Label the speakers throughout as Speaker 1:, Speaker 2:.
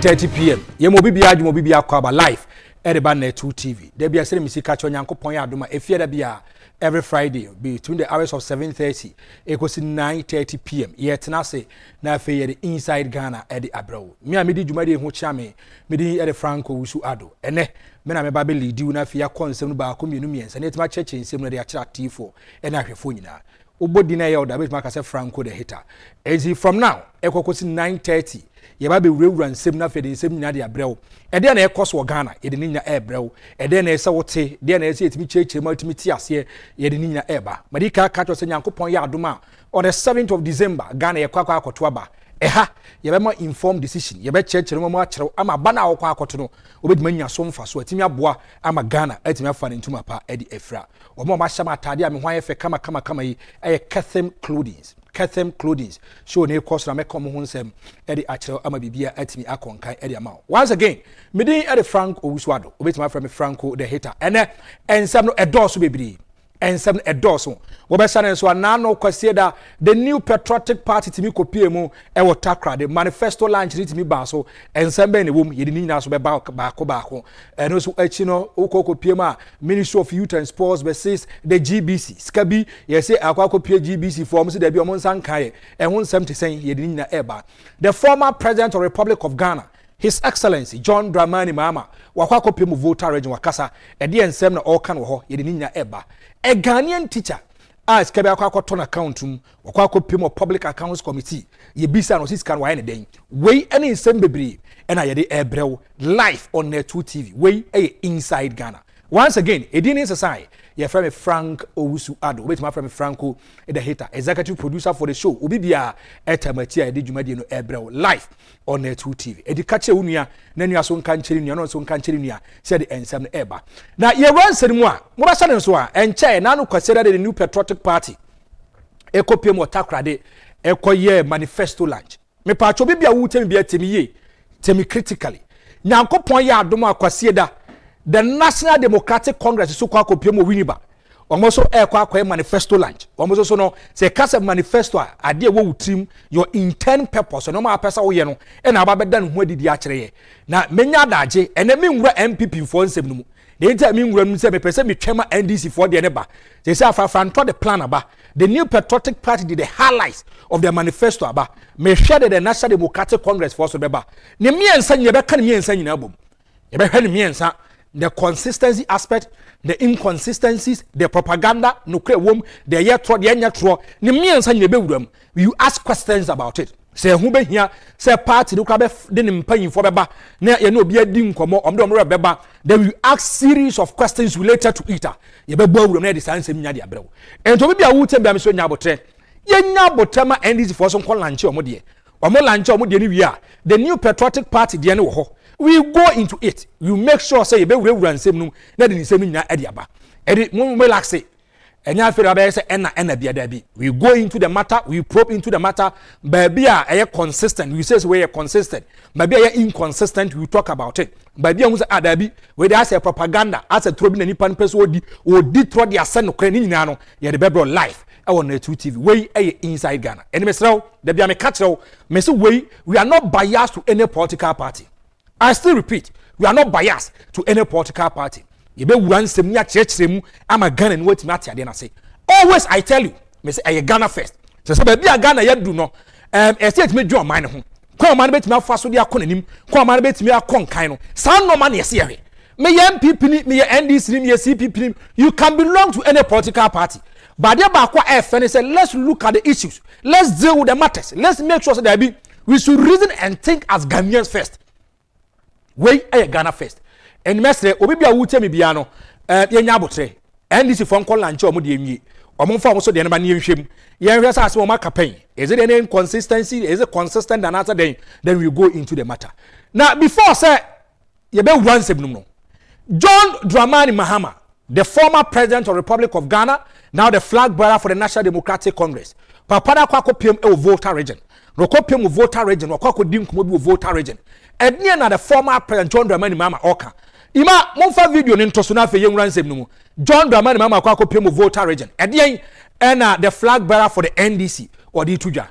Speaker 1: 9:30 p.m. Yemo bibia kwaba live Ediba Net 2 TV. There be a certain music catch on Yankopon Aduma Efia Bia every Friday between the hours of 7:30 equals 9:30 p.m. Yet na say na fe the inside Ghana Eddie Abro. Me a midi jumadi ho chame midi Eddie Franko Unauthorized. Ene me na me ba be lead you na fe ya konsem ba ko mienu miensa na etima church nsem na de akira T4 ena ahwefo nyina. Obodi na ye oda be maka say Franko the hater. Ezi from now ekokosi 9:30 ye ba be wura nsem na fe de nsem nyina de abrɛw e de na ekɔso wɔ Ghana ye de nya ɛbrɛw e de na ɛsɛ wote de na ɛsɛ etimi kyekye ma etimi ti ase ye de nya ɛba madika ka to sɛ Nyankopɔn yɛ adoma on the 7th of December Ghana ye kwakwa akoto aba ɛha ye be ma informed decision ye be kyekye no ma akyerɛw ama ba na akɔ akoto no obedima nya so mfa so etimi aboa ama Ghana etimi afa ne ntuma pa e de efra omo ma hyɛ ma atade a me ho ayɛ fɛ kama yi ɛyɛ Kencity Media show ne course na mekom ho nsem e de akyerɛw ama bibia atimi akonkan e de ama once again me din e de Franko Unauthorized obetima fra me Franko the hater ene ensem no edoso bebiri ensem edoso wo be sane so na no kwase da the new patriotic party timi kopie mu e wo takra the manifesto launch timi ba so ensem be ne wom ye de nyina so be ba ko eno so achi no ukokopie mu a Ministry of Youth and Sports versus the GBC skabi ye say akwakopie GBC form so da bi omo nsan kae e ho nsem te sen ye de nyina eba the former president of the Republic of Ghana His Excellency John Dramani Mahama wakwakopie mu voter region wakasa e de ensem na all kan wo ho ye de nyina eba a Ghanaian teacher as kabe akwakoto na account wakwakopie mu public accounts committee ye bisa no siskan wa ne den we ene nsem bebre ena ye de ebrew live on Net 2 TV we inside Ghana once again edin in society ye frame Frank Unauthorized wait my friend Franko the hater executive producer for the show obi bia etamati a de dwumade no ebrew live on Net 2 TV edi kache unua na nua so nka nkyeri nua no so nka nkyeri nua se de ensem no eba na ye ranseri mu a mo ba sane so a enche na no kwasera the new patriotic party ekopie mo takrade ekoye manifesto launch me pa cho bibia wutem bia temi critically Nyankopon ya adom akwase da the National Democratic Congress so kwa kopie mo winiba omoso kwa manifesto launch omoso so no se kasa manifesto ade wo wutrim your intent purpose no ma pesa wo ye no e na ababeda no ho adidi a kyereye na menya daje ene me nwura MPP fo nsem no mu na enta me nwura no se me pese me twema NDC fo de ne ba se se afafranto the plan aba the new patriotic party did the highlights of their manifesto aba me hwede the National Democratic Congress for so beba ne miensa nye be kan miensa nyina bom ye be hwe ne miensa the consistency aspect, the inconsistencies, the propaganda, no wom, the yetro, the nyatro, ni miensa nyebe wudam. You ask questions about it. Say who be here, say party no krabe den mpanyim for beba, na ye no bia di nkomo, omdo omro beba, then you ask series of questions related to it. Ye be bo wudam na de sansem nya de abrew. Ento bia wutem bia me so nya botre. Ye nya botema NDC for so kon lanche omo de. Omo lanche omo de ni wi a, the new patriotic party de ne wo ho. We go into it. You make sure say you be run same no na de same nya ade aba. Ede mo relax say. Enya afere ba say ena bia da bi. We go into the matter, we probe into the matter. Baby a consistent. We say we are consistent. Baby a inconsistent, we talk about it. Baby a say adabi we dey say propaganda, as a trobi na nipa npeso odi tro de ase no kra ni nyina no. Ye de bebro life. I want Net 2 TV. We inside Ghana. And me say de bia me catch me say we are not biased to any political party. I still repeat, we are not biased to any political party. You be one semia church I'm a Ghana and wait matter then I say. Always I tell you, me say I Ghana first. So be a Ghana yet do no. Estate me draw mine home. Come man bet me faso dia konanim. Come man bet me akon kan no. Sound no man yes here. Me MPP me NDC me CPP you can belong to any political party. But there ba kwa FN say let's look at the issues. Let's deal with the matters. Let's make sure that we should reason and think as Ghanaians first. We Ghana first. And mestre obi bia wutemi bia no ye nya abotre NDC fo nkọ lanche omo de enwie omo fa omo so de ne ba ne nhwem ye hwe sa ase omo campaign is it any inconsistency is it consistent and answer then we go into the matter now before say ye be wansem no John Dramani Mahama the former president of the Republic of Ghana now the flag bearer for the National Democratic Congress papa da kwa kopiem e voter region rokopiem voter region wakwa ko dim komo bi voter region edne na the former president John Dramani Mahama oka ima monfa video ni ntoso na fe yenwura nsem no mu John Dramani Mahama akwa kopiem voter region edne na the flag bearer for the NDC or the tuja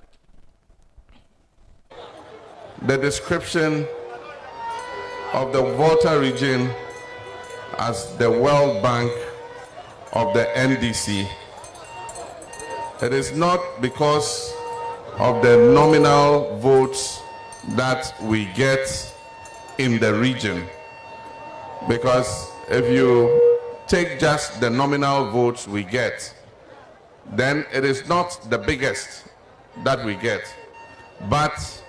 Speaker 2: the description of the Volta region as the World Bank of the NDC, it is not because of the nominal votes that we get in the region. Because if you take just the nominal votes we get, then it is not the biggest that we get, but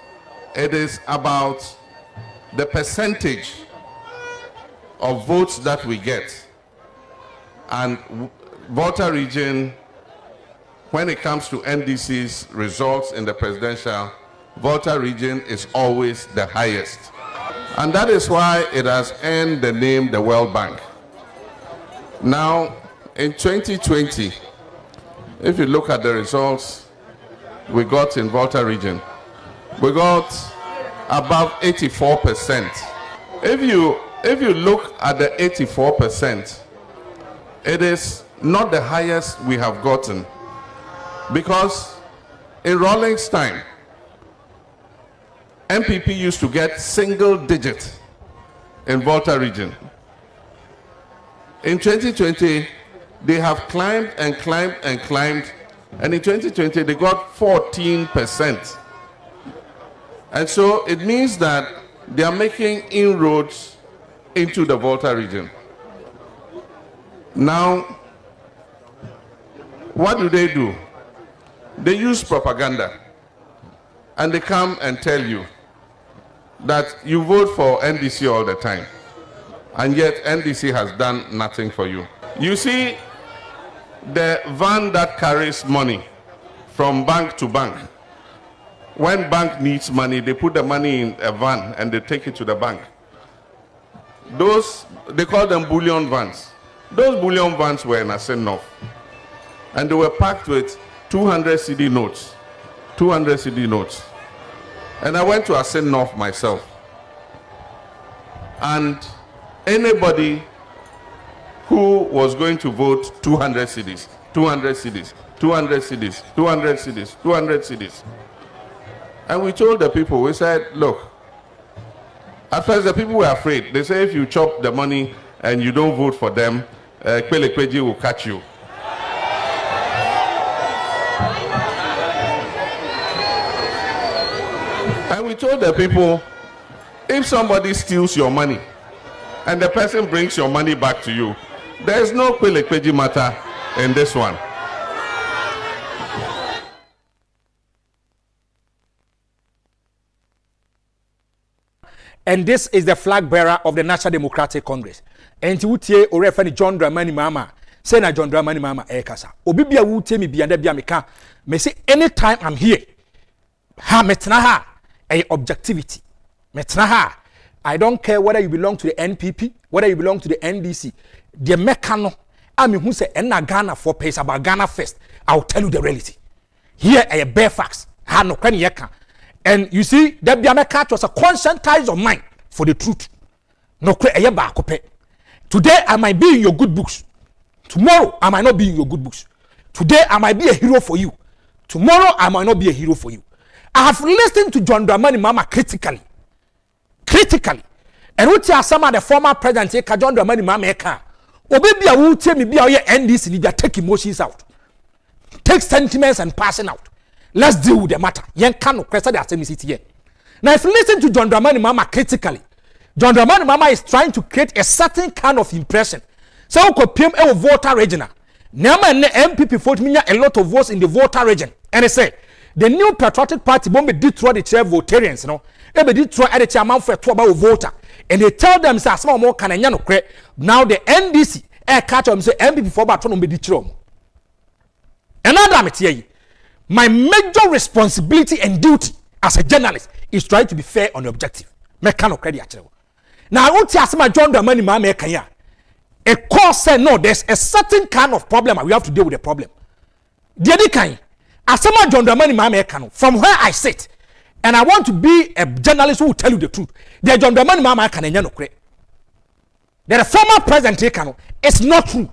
Speaker 2: it is about the percentage of votes that we get. And Volta region, when it comes to NDC's results in the presidential, Volta region is always the highest. And that is why it has earned the name the World Bank. Now, in 2020, if you look at the results we got in Volta region, we got above 84%. If you look at the 84%, it is not the highest we have gotten, because in Rawlings' time, MPP used to get single digit in Volta region. In 2020, they have climbed and climbed and climbed, and in 2020 they got 14%. And so it means that they are making inroads into the Volta region. Now, what do? They use propaganda, and they come and tell you that you vote for NDC all the time, and yet NDC has done nothing for you. You see, the van that carries money from bank to bank, when bank needs money, they put the money in a van and they take it to the bank. Those, they call them bullion vans. Those bullion vans were in Asenov, and they were packed with 200 CD notes. 200 CD notes. And I went to Asenov myself. And anybody who was going to vote 200 CDs, 200 CDs, 200 CDs, 200 CDs, 200 CDs. And we told the people, we said, look, at first the people were afraid. They say if you chop the money and you don't vote for them, Kwelekweji will catch you. And we told the people, if somebody steals your money and the person brings your money back to you, there is no Kwelekweji matter in this one.
Speaker 1: And this is the flag bearer of the National Democratic Congress. And to utie orefani John Dramani Mama, say na John Dramani Mama ekasa. Obi bia wutie mi bia bia meka. Me say anytime I'm here, ha metna ha a objectivity. Metna ha. I don't care whether you belong to the NPP, whether you belong to the NDC. The mekano, I mean who say enna Ghana for pace about Ghana first. I'll tell you the reality. Here a bare facts. Ha no kwen yeka. And you see, that Biameka was a conscientize of mind for the truth. No kwe. Today I might be in your good books. Tomorrow I might not be in your good books. Today I might be a hero for you. Tomorrow I might not be a hero for you. I have listened to John Dramani Mama critically. And what are some of the former president John Dramani Mama eka? Obibia will tell me be our NDC need to take emotions out. Take sentiments and passing out. Let's deal with the matter. Yen cannot question the same city here. Now, if you listen to John Dramani Mama critically, John Dramani Mama is trying to create a certain kind of impression. So, we could PM a voter region. Nema and MPP vote me a lot of votes in the voter region. And they say the new patriotic party won't be destroy the chair votarians, you know. They be destroy the chairman for a 2 voter. And they tell them, say, small more can now the NDC catch them say MPP for about to be destroyed. Another material. My major responsibility and duty as a journalist is trying to be fair and objective. Mekano credit. Now I want to ask my John Dramani Mama Ekanya. A course said no, there's a certain kind of problem and we have to deal with the problem. The other kind, as my John Dramani Mama Ekano, from where I sit, and I want to be a journalist who will tell you the truth. The John Dramani Mama Ekano no credit. The former president Ekano, it's not true.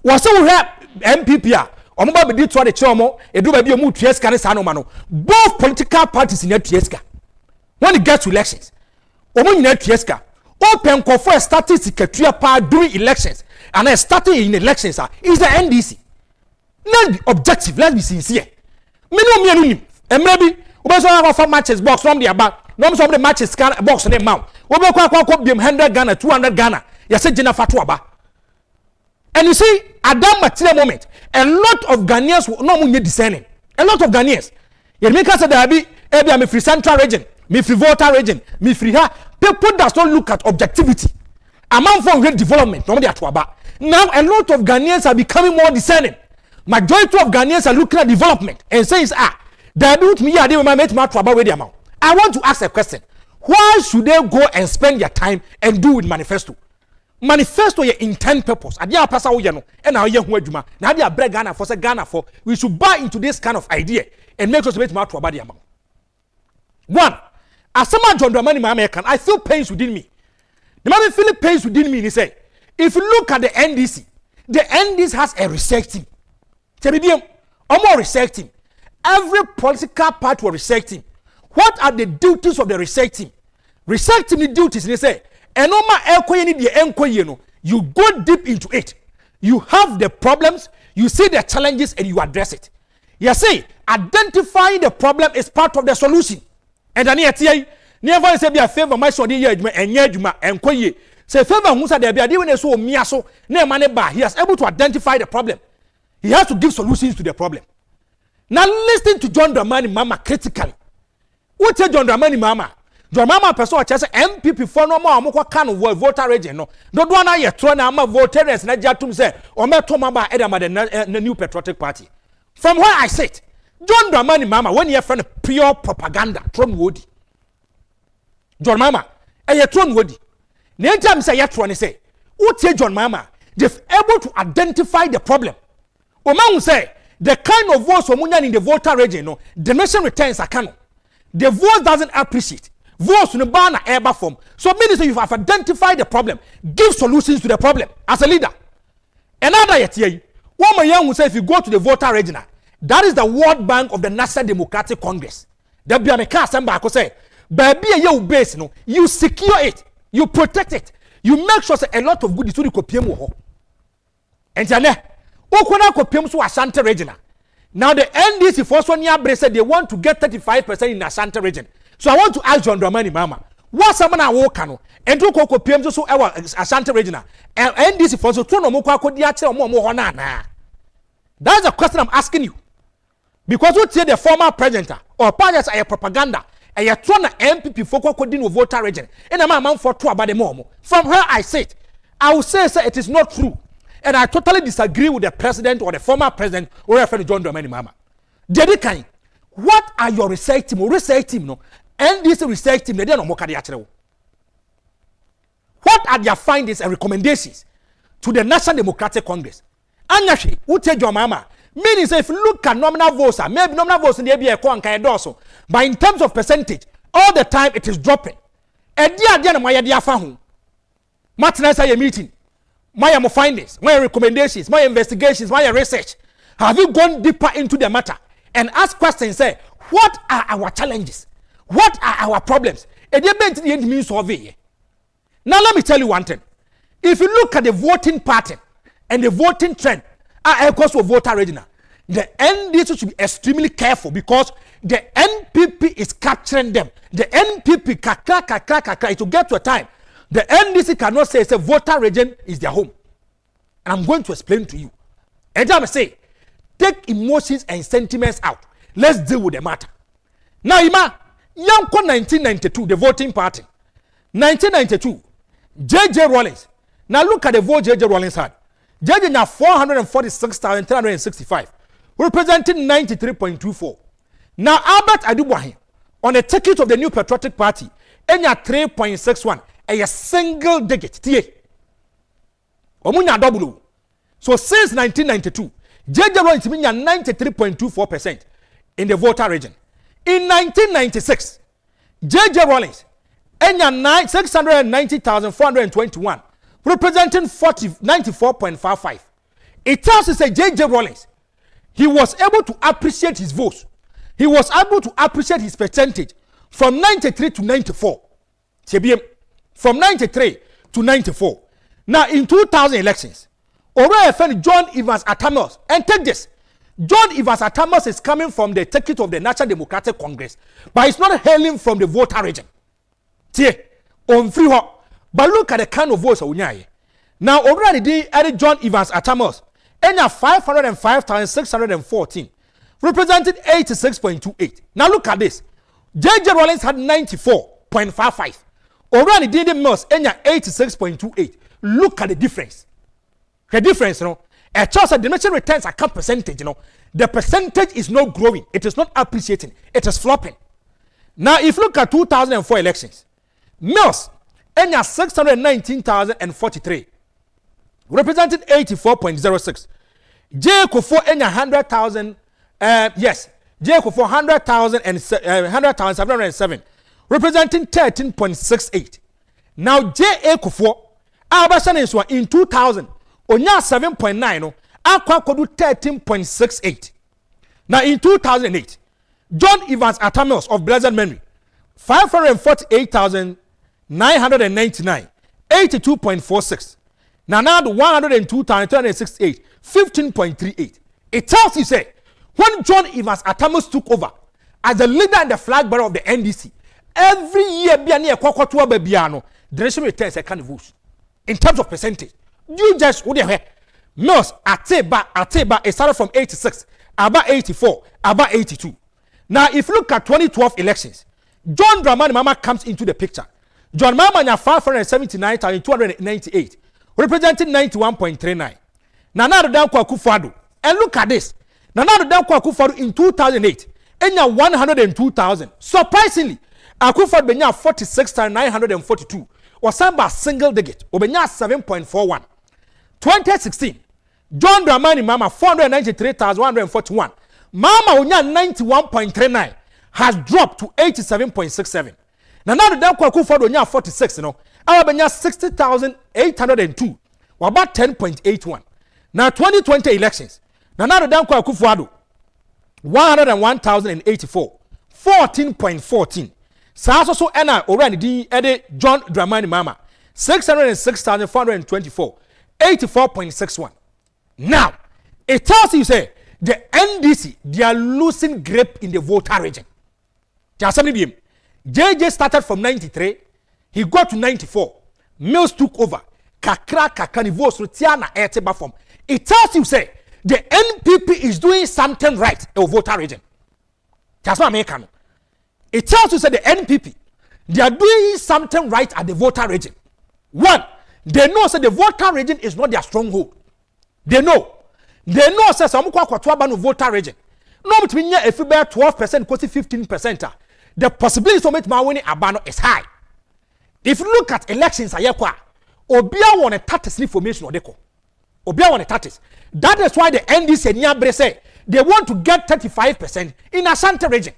Speaker 1: Was so here MPP. Omo be try the chomo edu ba bi omu tueska ne sanoma no both political parties in tueska when it gets to elections omo nyina tueska open call for statistics during elections and starting in elections is the NDC. Let's be objective, let's be sincere. Me maybe we have matches box from the back. No some of the matches box on the mount. We be kwa 100 Ghana, 200 Ghana. You say Jina Fatwa ba. And you see, at that material moment, a lot of Ghanaians will not be discerning. A lot of Ghanaians. You make us say there be me free central region, me free Volta region, me free her. People does not look at objectivity. Among for great development, no now a lot of Ghanaians are becoming more discerning. Majority of Ghanaians are looking at development and saying, they do me I want to ask a question. Why should they go and spend their time and do with manifesto? Manifesto your intent purpose. Adia pasa no and now ye hu adwuma. Na dia brag Ghana for say Ghana for we should buy into this kind of idea and make us make matter about the amount. One, as someone John Dramani American, I feel pains within me. The man feel pains within me. He say, if you look at the NDC has a research team. Tebidium, more research team. Every political party will research team. What are the duties of the research team? Research team the duties. They say, you go deep into it. You have the problems, you see the challenges, and you address it. You say, identifying the problem is part of the solution. And then here, never say be a favor my son here and yejuma and koye. Say favor who said there be a when so miaso, ne money bar. He is able to identify the problem. He has to give solutions to the problem. Now listen to John Dramani Mama critically. What say John Dramani Mama? John Mama person say MPP for no more amoko kan voter region no. Do do na ye tro na ama voters na jatum say o meto mama edama the new patriotic party. From where I sit, John Dramani Mama when you friend pure propaganda from Wodi. John Mama e tron Wodi. Na time say ye tro ne say, what say John Mama? They able to identify the problem. Oman say the kind of votes omunya in the voter region no, the nation returns akano. The vote doesn't appreciate. Votes no ban na eba form. So meaning say you have identified the problem, give solutions to the problem as a leader. Another yet here, one man young will say if you go to the voter region, that is the World Bank of the National Democratic Congress. There be a car somebody could say, baby you base no, you secure it, you protect it, you make sure say a lot of good is to the kopiem ho. And tell Okwana kopiem so Ashanti region. Now the NDC first one year said they want to get 35% in Ashanti region. So I want to ask John Dramani Mama, what someone I walk no and to kopiem so our Ashanti region. And NDC first so no mo kwa dia che mo na. That's the question I'm asking you. Because what say the former president or parties are propaganda and you're trying to MPP for coding with voter region. And I'm a man for two about the moment. From where I sit, I will say it is not true. And I totally disagree with the president or the former president or referring John Dramani Mama. Dedikai, what are your research team or research team no? And this research team, they don't know what are their findings and recommendations to the National Democratic Congress? Anyashi, who tell John Mama? Meaning, if you look at nominal votes, maybe nominal votes in the ABA, but in terms of percentage, all the time it is dropping. And my meeting, my findings, my recommendations, my investigations, my research. Have you gone deeper into the matter and ask questions? Say, what are our challenges? What are our problems? And you mean survey. Now let me tell you one thing. If you look at the voting pattern and the voting trend, of course, for voter region, the NDC should be extremely careful because the NPP is capturing them. The NPP kakra, to get to a time. The NDC cannot say it's a voter region is their home. And I'm going to explain to you. And I'm say, take emotions and sentiments out. Let's deal with the matter. Now, Ima, Yanko 1992, the voting party. 1992, J.J. Rawlings. Now look at the vote J.J. Rawlings had. J.J. now 446,365, representing 93.24. Now Albert Adubuahin, on the ticket of the new patriotic party, enya 3.61. A single digit. Omunya double. So since 1992, J.J. Rawlings mean 93.24% in the voter region. In 1996, J.J. Rawlings 690,421, representing 94.55. It tells us that J.J. Rawlings, he was able to appreciate his votes. He was able to appreciate his percentage from 93 to 94. from 93 to 94. Now, in 2000 elections, Ora friend John Evans Atamos, and take this. John Evans Atamos is coming from the ticket of the National Democratic Congress, but he's not hailing from the voter region. See, on free hop. But look at the kind of votes we now already added John Evans Atamos, and 505,614, represented 86.28. Now look at this. J.J. Rawlings had 94.55. Already did the most, and 86.28. Look at the difference. The difference, you know, a chance of dimension returns a percentage, you know. The percentage is not growing. It is not appreciating. It is flopping. Now, if you look at 2004 elections, Mills, Enya 619,043, represented 84.06. J. Kofo Enya 100,000, yes, J. Kofo 100,707, representing 13.68. Now, J. A. Kofo, Abashan in 2000, Onya 7.9, no, Aqua could do 13.68. Now, in 2008, John Evans Atamos of blessed memory, 548,999, 82.46. Now 102,268, 15.38. It tells you, say, when John Evans Atamos took over as the leader and the flag bearer of the NDC, every year, the nation returns a kind of votes. In terms of percentage, you just would have Mills Ateba, it started from 86, about 84, about 82. Now, if you look at 2012 elections, John Dramani Mama comes into the picture. John Mama nya 579,298, representing 91.39. Nana Danko akufo-addo. And look at this. Nana Danko akufo-addo in 2008, enya 102,000. Surprisingly, akufo-addo benya 46,942. Was signed by single digit. Obenya 7.41. 2016, John Dramani Mama 493,141. Mama Unya 91.39 has dropped to 87.67. Now the Danko akufo-addo nya 46, you know. Abenya 60,802. Or about 10.81. Now 2020 elections. Now the Danko akufo-addo 101,084. 14.14. So ena already di ede John Dramani Mama 606,424. 84.61. Now, it tells you, say, the NDC, they are losing grip in the voter region. JJ started from 93, he got to 94. Mills took over. Kakani votes Rutiana Eteba form. It tells you, say, the NPP is doing something right in the voter region. That's what I mean. It tells you, say, the NPP, they are doing something right at the voter region. One, they know say the voter region is not their stronghold. They know say some kwatwa voter region. No between if you bear 12% to 15%. The possibility of it winning abano is high. If you look at elections ayekwa, obia want a status information or deco. Obia want a status. That is why the NDC Niabre say they want to get 35% in Ashanti region.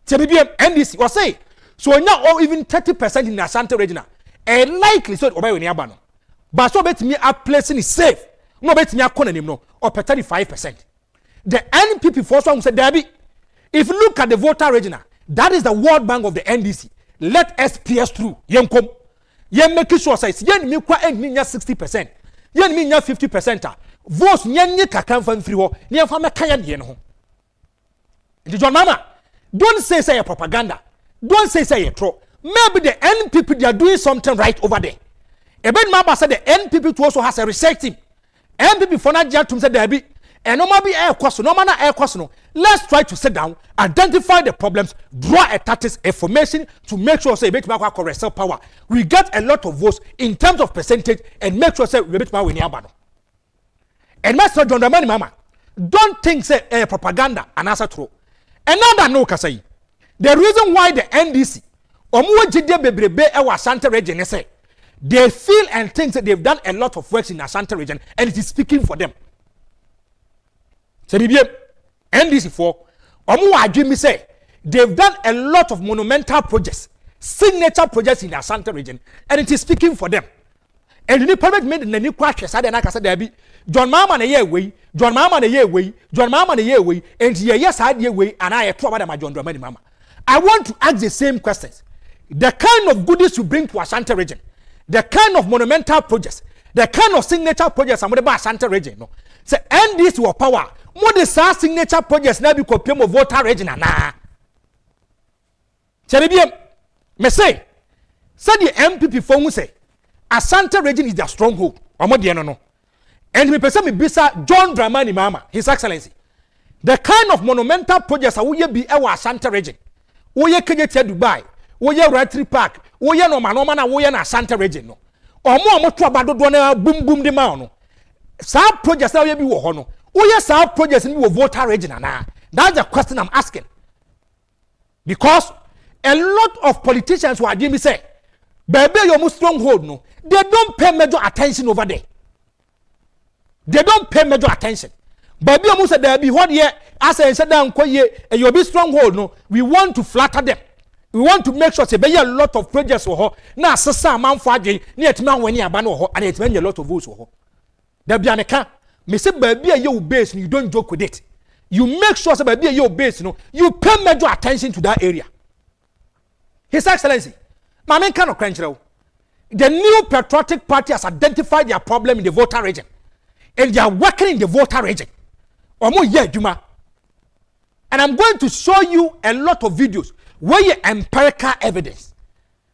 Speaker 1: TBM NDC or say so now or even 30% in Ashanti region. And likely so obey when yabano. But so bet me a placing is safe. No bet me a corner no or 35%. The NPP force one said Debbie, if you look at the voter region, that is the World Bank of the NDC. Let SPS through. Yen come. Yen make sure says yen me kwa end me 60%. Yen me 50%. Votes yen ye kakan fan free ho. Yen fa me kayan yen ho. John Mama, don't say propaganda. Don't say a troll. Maybe the NPP they are doing something right over there. Eben Maba said the NPP also has a research team. NPP for not just to say there be and no be air cost, no manner air cost. No. Let's try to sit down, identify the problems, draw a tactics information to make sure say Betmaka correct self power. We get a lot of votes in terms of percentage and make sure say we Betmaka win Yabano. And Master John Dramani Mama, don't think say propaganda and answer true. Another no kasai. The reason why the NDC Ashanti region say they feel and think that they've done a lot of work in Ashanti region and it is speaking for them. So NDC for me say they've done a lot of monumental projects, signature projects in the Ashanti region, and it is speaking for them. And the permit made the new crash said and I said there be John Mama a year way, John Mama a year way, John Mama a year way, and yes I year way, and I probably my John Dramani Mama. I want to ask the same questions. The kind of goodies you bring to Ashanti region, the kind of monumental projects, the kind of signature projects I'm going to Ashanti region. No, say end this war power. More the signature projects now be copium of voter region na. Cherebiam, me say the MPP phone say Ashanti region is their stronghold. No. And me person me bisa John Dramani Mama, His Excellency. The kind of monumental projects that we be our Ashanti region. We Kenyete Dubai, we Ratri Park, we no manoma we na Ashanti region no. Omo trouble do na boom boom the man. Some projects that we be wo no. We some projects in we voter region na. That's the question I'm asking. Because a lot of politicians who Jimmy say, baby your stronghold no. They don't pay major attention over there. They don't pay major attention. Baby almost said there be what ye as I said down and you'll be stronghold no. We want to flatter them. We want to make sure say be a lot of projects for her. Now sasa man for near to man when you abandon and it's a lot of votes for her. There be an account. Me say baby you base and you don't joke with it. You make sure say baby you base no. You pay major attention to that area. His Excellency, my man cannot crunch. The new patriotic party has identified their problem in the voter region. And they are working in the voter region. And I'm going to show you a lot of videos where you empirical evidence,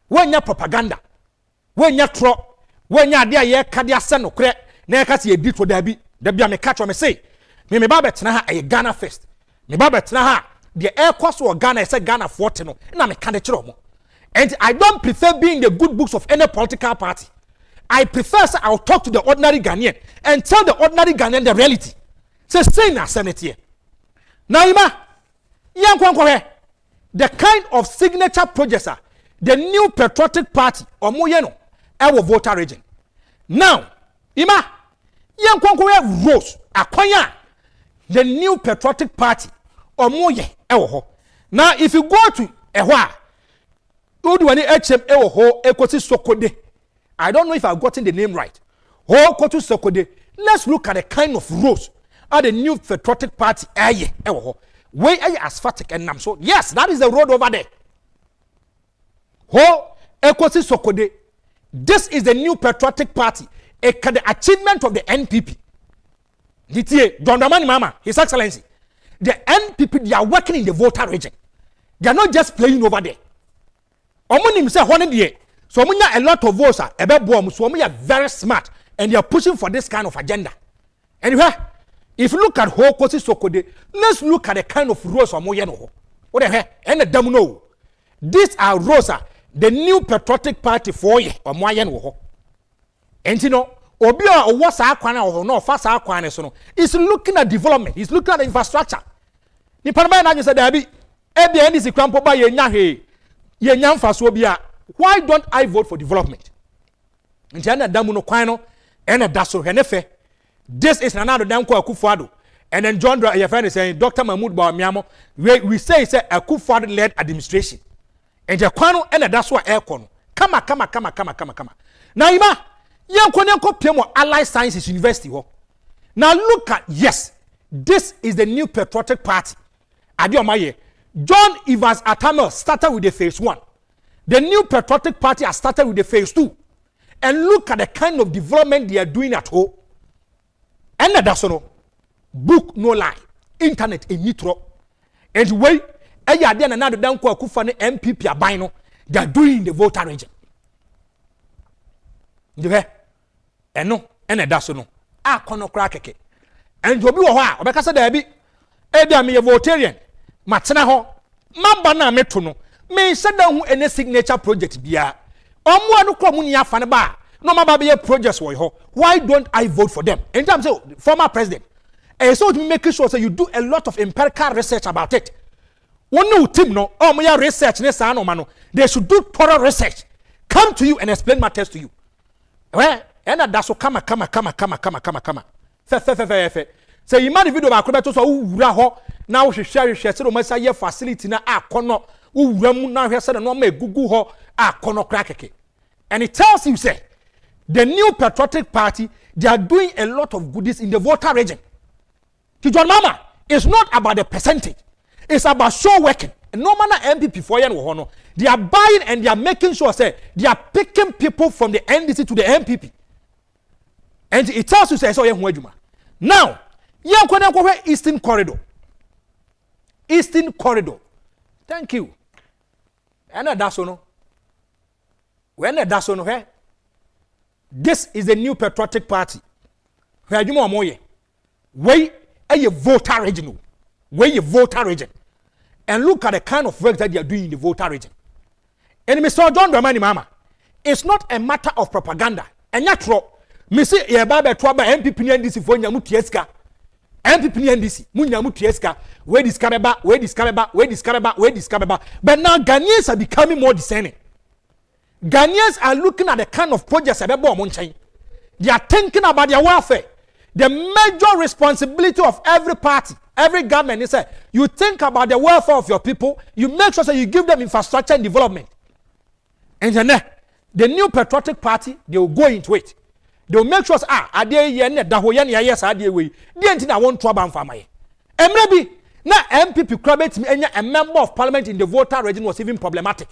Speaker 1: where you propaganda, where you throw, where you there ye kadia seno kre, na kasi ye dito debi me catch me say, me baba tena ha a Ghana first. Me baba tena ha the air cost or Ghana I said Ghana 40 no, na me kande chiro mo. And I don't prefer being the good books of any political party. I prefer say I'll talk to the ordinary Ghanaian and tell the ordinary Ghanaian the reality. Say na Senate here. Now the kind of signature projects are the new patriotic party or moyeno our voter region. Now Rose akwanya the new patriotic party or moye ewo. Now if you go to ehwa Udwani HM ewo ekosi Sokode. I don't know if I've gotten the name right. Ho kotu Sokode. Let's look at the kind of roads at the new patriotic party where asphaltic and nam. So yes, that is the road over there. Ho ekosi Sokode. This is the new patriotic party. The achievement of the NPP. John Dramani Mama, His Excellency. The NPP, they are working in the voter region. They are not just playing over there. Omonim say one day. So a lot of votes are so we are very smart and they are pushing for this kind of agenda. Anyway, if you look at Hokosi Sokode, let's look at the kind of roads or moyeno. What the hell? And the damn no. These are Rosa, the new patriotic party for ye or moyeno. And you know, Obia or what's our corner or no fast our corner so is looking at development, he's looking at infrastructure. The Panama said there be end is a crampo by ye nyahe ye nyam fasobia. Why don't I vote for development? This is another damn akufo-addo. And then John your friend is saying Dr. Mahmoud Bawumia, we say it's a akufo-addo led administration. And the kwano and that's why air kono. Come. Now ima yanko Piemo Allied Sciences University ho. Now look at yes, this is the new patriotic party. Adiomaye. John Evans Atamel started with the phase 1. The new patriotic party has started with the phase 2. And look at the kind of development they are doing at home. And that's no book no lie. Internet in nitro. And way another down Kufane MPP abino. They are doing the voter region. And no, and that's no. Kono crack. And you be wa because there be me a votarian. Matana ho. Mabana metuno. Me said down any signature project bia. No matter projects why don't I vote for them? In terms of former president, and so to make sure so you do a lot of empirical research about it. One new team no, research they should do thorough research. Come to you and explain matters to you. Well, and that's so come. So you might video about now she share so much facility na kono uwramu na hwe said no ma gugu ho kono crackeke. And it tells you say the new patriotic party they are doing a lot of goodies in the voter region. John Mama, it's not about the percentage. It's about show working. normal MPP for yan they are buying and they are making sure say they are picking people from the NDC to the MPP. And it tells you say so now Eastern Corridor. Eastern Corridor. Thank you. And that's no. When that's no, this is the new patriotic party. Where you more way a voter region. Where you voter region. And look at the kind of work that they are doing in the voter region. And Mr. John Dramani Mama, it's not a matter of propaganda. And yet, me say ye ba be to ba MPP ni NDC fo nyamu tieska. MPP ni NDC mu nyamu tieska. We discover ba. But now Ghanaians are becoming more discerning. Ghanaians are looking at the kind of projects that they are thinking about their welfare. The major responsibility of every party, every government is that you think about the welfare of your people, you make sure that you give them infrastructure and development. And then the new patriotic party, they will go into it. They will make sure that I want trouble for my. And maybe now MPP a member of parliament in the voter region was even problematic.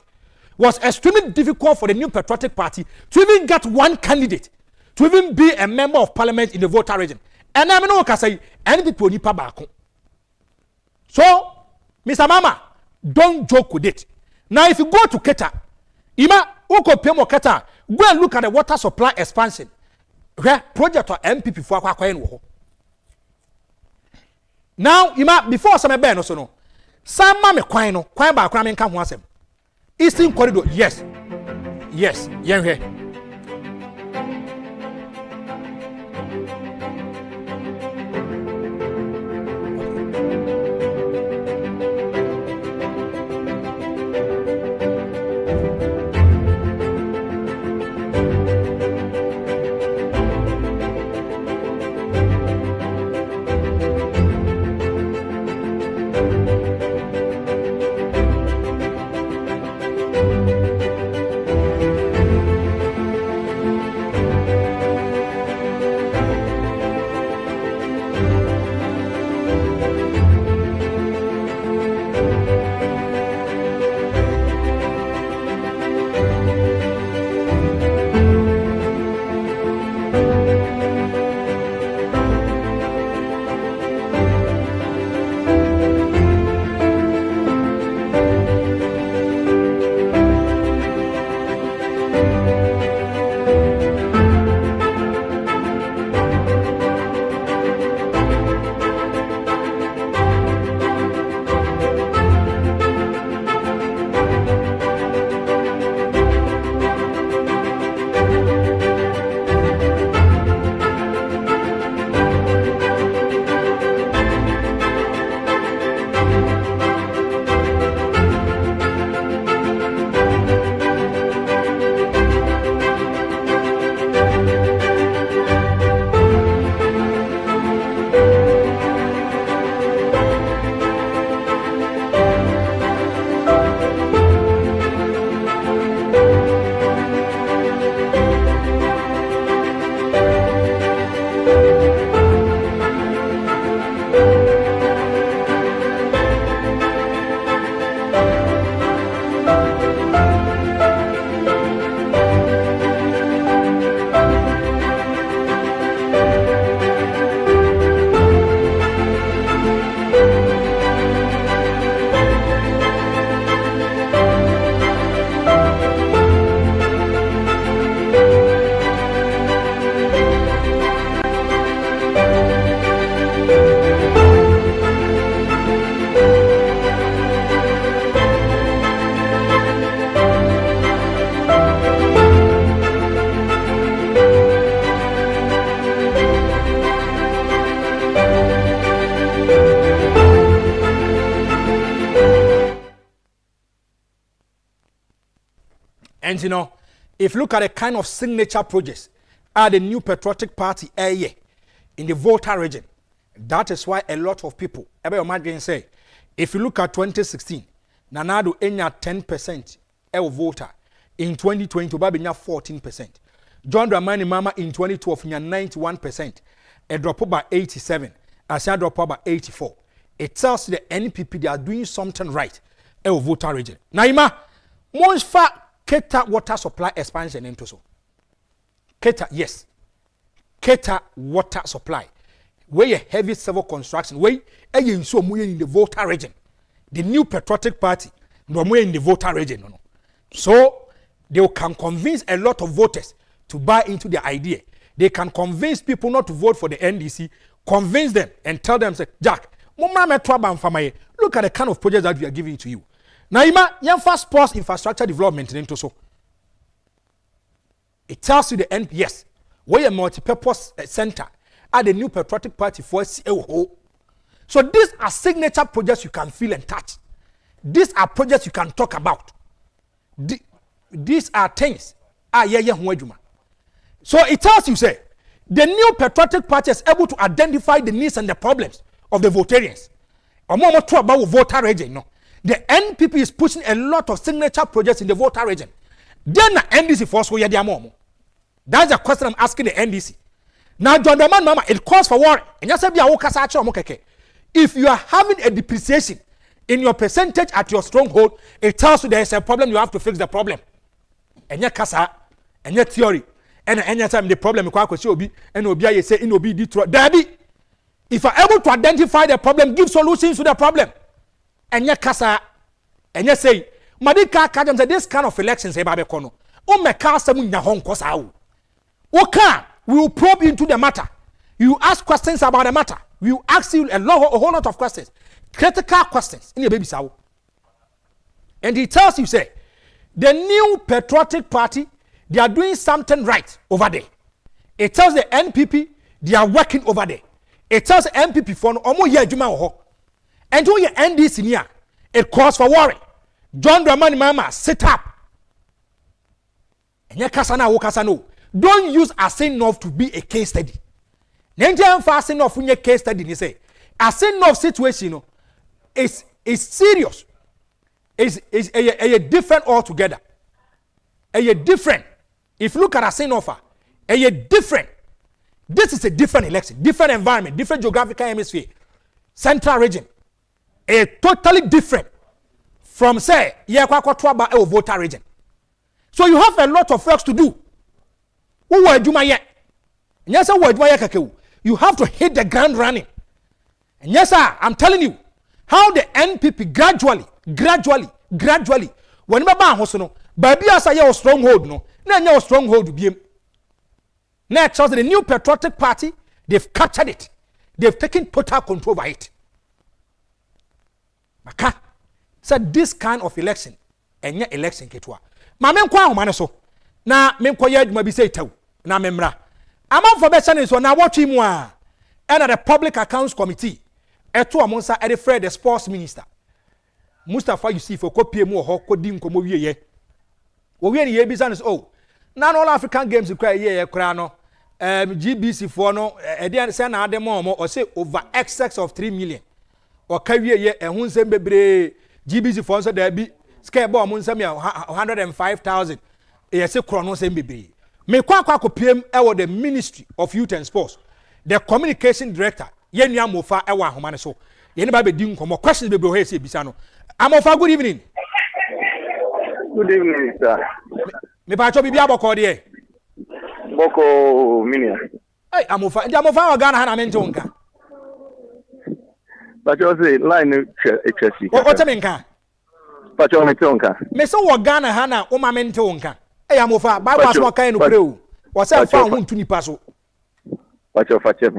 Speaker 1: Was extremely difficult for the new patriotic party to even get one candidate to even be a member of parliament in the voter region. And I know what say any people need back. So, Mr. Mama, don't joke with it. Now, if you go to Keta, Keta, go and look at the water supply expansion. Where project or MPP for Kwakwa. Now, before some ben also no. Some mama kwano, kwai ba kwame nka ho asem. Eastern Corridor, yes. Yes, here. And you know, if you look at the kind of signature projects the new patriotic party in the voter region, that is why a lot of people, say, if you look at 2016, Nanado enya 10% voter. In 2020, Babinya 14%. John Dramani Mama in 2012, 91%. A drop by 87. Asia drop by 84. It tells the NPP they are doing something right. voter region. Naima, Monsfa Keta water supply expansion into so. Keta, yes. Keta water supply. Where a heavy civil construction, where a so in the voter region. The new patriotic party, no in the voter region. No. So they can convince a lot of voters to buy into the idea. They can convince people not to vote for the NDC, convince them and tell them, say, Jack, look at the kind of projects that we are giving to you. Now, you first sports infrastructure development into so. It tells you the end, yes, we're a multi-purpose center at the new patriotic party for CO. So these are signature projects you can feel and touch. These are projects you can talk about. These are things. So it tells you, say, the new patriotic party is able to identify the needs and the problems of the votarians. About voter region, no. The NPP is pushing a lot of signature projects in the voter region. Then the NDC force will yet That's the question I'm asking the NDC. Now, John the man, mama, it calls for worry. And just say, if you are having a depreciation in your percentage at your stronghold, it tells you there is a problem, you have to fix the problem. And your kasa, and your theory, and any time the problem and obi say in obi Detroit. Daddy, if you are able to identify the problem, give solutions to the problem. And your kasa, and you say, Madika Kajam said this kind of elections, Babekono. O me kasa mu nya hon kosa. Okay, we will probe into the matter. You ask questions about the matter. We will ask you a whole lot of questions. Critical questions in your baby sow. And he tells you, say, the new patriotic party, they are doing something right over there. It tells the NPP, they are working over there. It tells the NPP for no year juma ho. And to your NDC near, it calls for worry. John Dramani Mama, sit up. And kasana kasano. Don't use Asinov to be a case study. Nigerian fasting of a case study, they say. Asinov situation is serious. Is a different altogether. A different. If you look at Asinov, a different. This is a different election, different environment, different geographical hemisphere, central region. A totally different from say a voter region. So you have a lot of work to do. You have to hit the ground running. And yes, sir, I'm telling you how the NPP gradually, when my ban was no, baby as I have stronghold, no, now stronghold to be. Next, the new patriotic party, they've captured it. They've taken total control over it. Maka said this kind of election, and yet election ketwa. Mamem kwa manaso. Na mem kwa yed mabi say taw. Na memra. Among for better is now watch him one. And the Public Accounts Committee. Eto amonsa e Fred the sports minister. Mustafa you see for copy mo ho kodim komo wiye. Wo wiye ni ye business oh. Na all African games kra ye kra no. GBC for no e dey say na ade mo or say over excess of 3 million. Or kawie ye ehun sem bebre GBC for so there be scare ball mun sem 105,000. E say krono sem bebre. Me kwa kopiem e the Ministry of Youth and Sports. The communication director yenua mofa e wa ahoma ne so. Ye ne ba be di nkomo questions bebre ho e say bisa no. Amofa, good evening.
Speaker 3: Good evening, sir.
Speaker 1: Me pa cho bibia boko de.
Speaker 3: Boko minia.
Speaker 1: Hey, Amofa, ndi Amofa wa Ghana na mente wonka.
Speaker 3: But you say line HSC.
Speaker 1: O te menka.
Speaker 3: But you mente wonka.
Speaker 1: Me so wa Ghana ha na o ma mente wonka. Hey, Amofa, Bible aso kan no pre o. Wo say fa ho ntu nipa so.
Speaker 3: But you fache.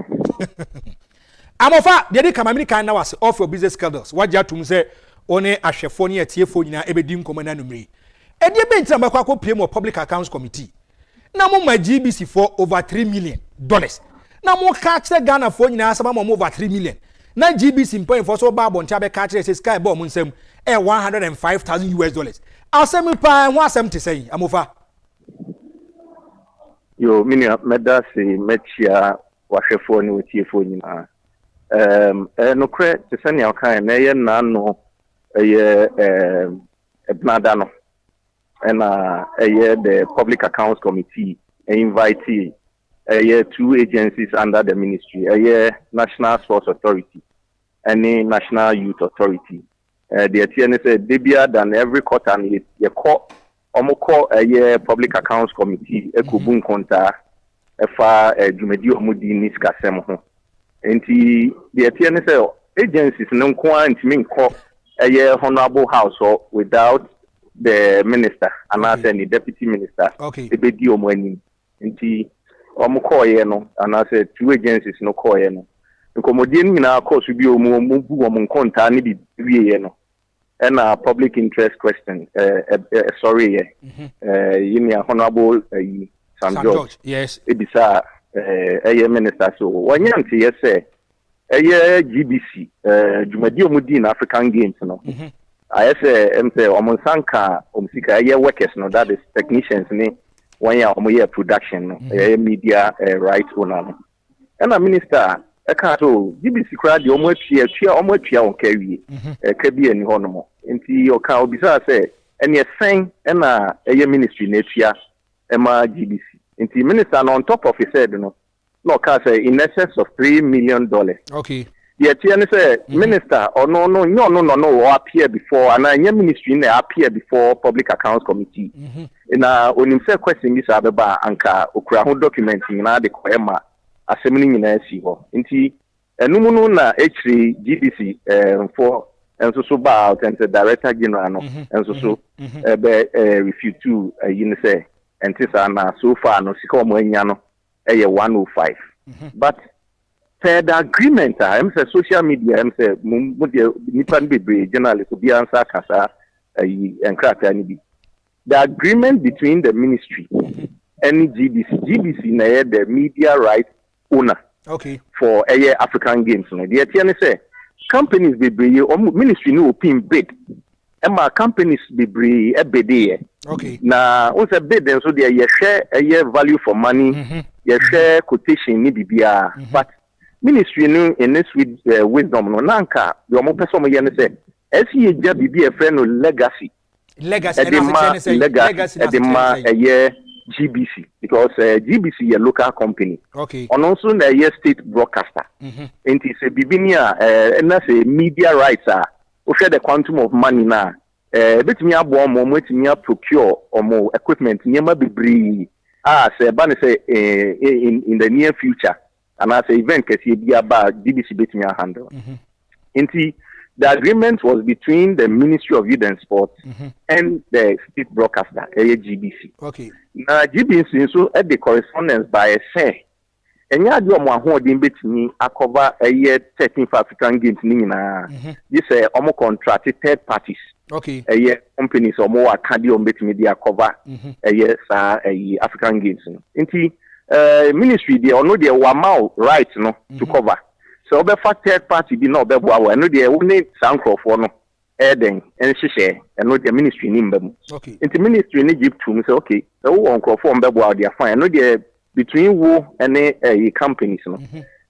Speaker 1: Amofa, dey come America na was off your business scandals. What ya tum say one ahwefo ne atiefo nyina ebedi nkomo na numre. E dey be ntina makwa ko pie mo Public Accounts Committee. Na mo ma GBC for over $3 million. Na mo ka kire Ghana for nyina asama mo over 3 million. Na GBC point for so ba bonta be ka kire say sky ball mo nsem $105,000. Asem pa ho asem te say Amofa.
Speaker 3: Yo minia medasi mechia wahwefo ne otiefo nyina. No kre te sane akan na ye na no ye ebnada no and the Public Accounts Committee invitee two agencies under the ministry, National Sports Authority and National Youth Authority. the TNS said debia than every quarter and you call a year public accounts committee a kubun konta efa jumedi omudi niska sem ho enti the TNS say agencies no kwa ntimi nko a year honorable house or without the minister and as any deputy minister ebedi omo anim enti omo call ye no and I said two agencies no call ye no nkomodie nyina course bi omo bu omo konta ni bi wie no and a public interest question sorry you honorable Sam George
Speaker 1: yes
Speaker 3: ebisa minister so wanyanti yes say GBC jumadi omudi in African Games no I say omonsanka omsika workers no that is technicians ni one year omo production no media rights owner no and a minister ekato GBC crowd the omo atua on kawie kabi ani ho no mo nti oka obisa say ene sen na ministry na atua ema GBC nti minister no on top of his head no say in excess of $3 million.
Speaker 1: Okay.
Speaker 3: The TN say minister or no appear before and I ministry na appear before public accounts committee. Na on himself question this abeba anka okura ho documenting na de koema assembling na si ho. Nti enumu no na H3 GDC for and so about and the director general no and so refute to you say and this na so far no sika omo anya no 105 but the agreement I'm say social media I'm say nipan bebre journalist will be answer kasa enkrata ni bi the agreement between the ministry and GBC na the media rights owner for African Games no the TN say companies bebre ministry no open bid Emma companies bebre ebede na on say bid so there you share value for money you share quotation ni bibia but ministry no in this with wisdom no nanka the omo person mo ye ne say esi eja bibia friend no legacy edema GBC because GBC is a local company and also na state broadcaster and it's a bibinia and that's a media rights we share the quantum of money na betimi abo mo betimi procure omo equipment nyema bibri say ban say in the near future and as an event kesi bi aba GBC betimi handle inti the agreement was between the Ministry of Youth and Sports and the state broadcaster GBC na GBC so at the correspondence by say enya ade omo ahodin betimi cover 13 African Games ni nyina this omo contracted third parties companies omo akadi omo betimi dia cover sa African Games no nti ministry dey ono dey wamau right no to cover so obe third party bi na obe boa we no dey woni sankrofo no eden en hihye eno dey ministry ni mbam nti ministry ni give to me say okay so wo nkrofo mbe boa dey fine no dey between wo and companies no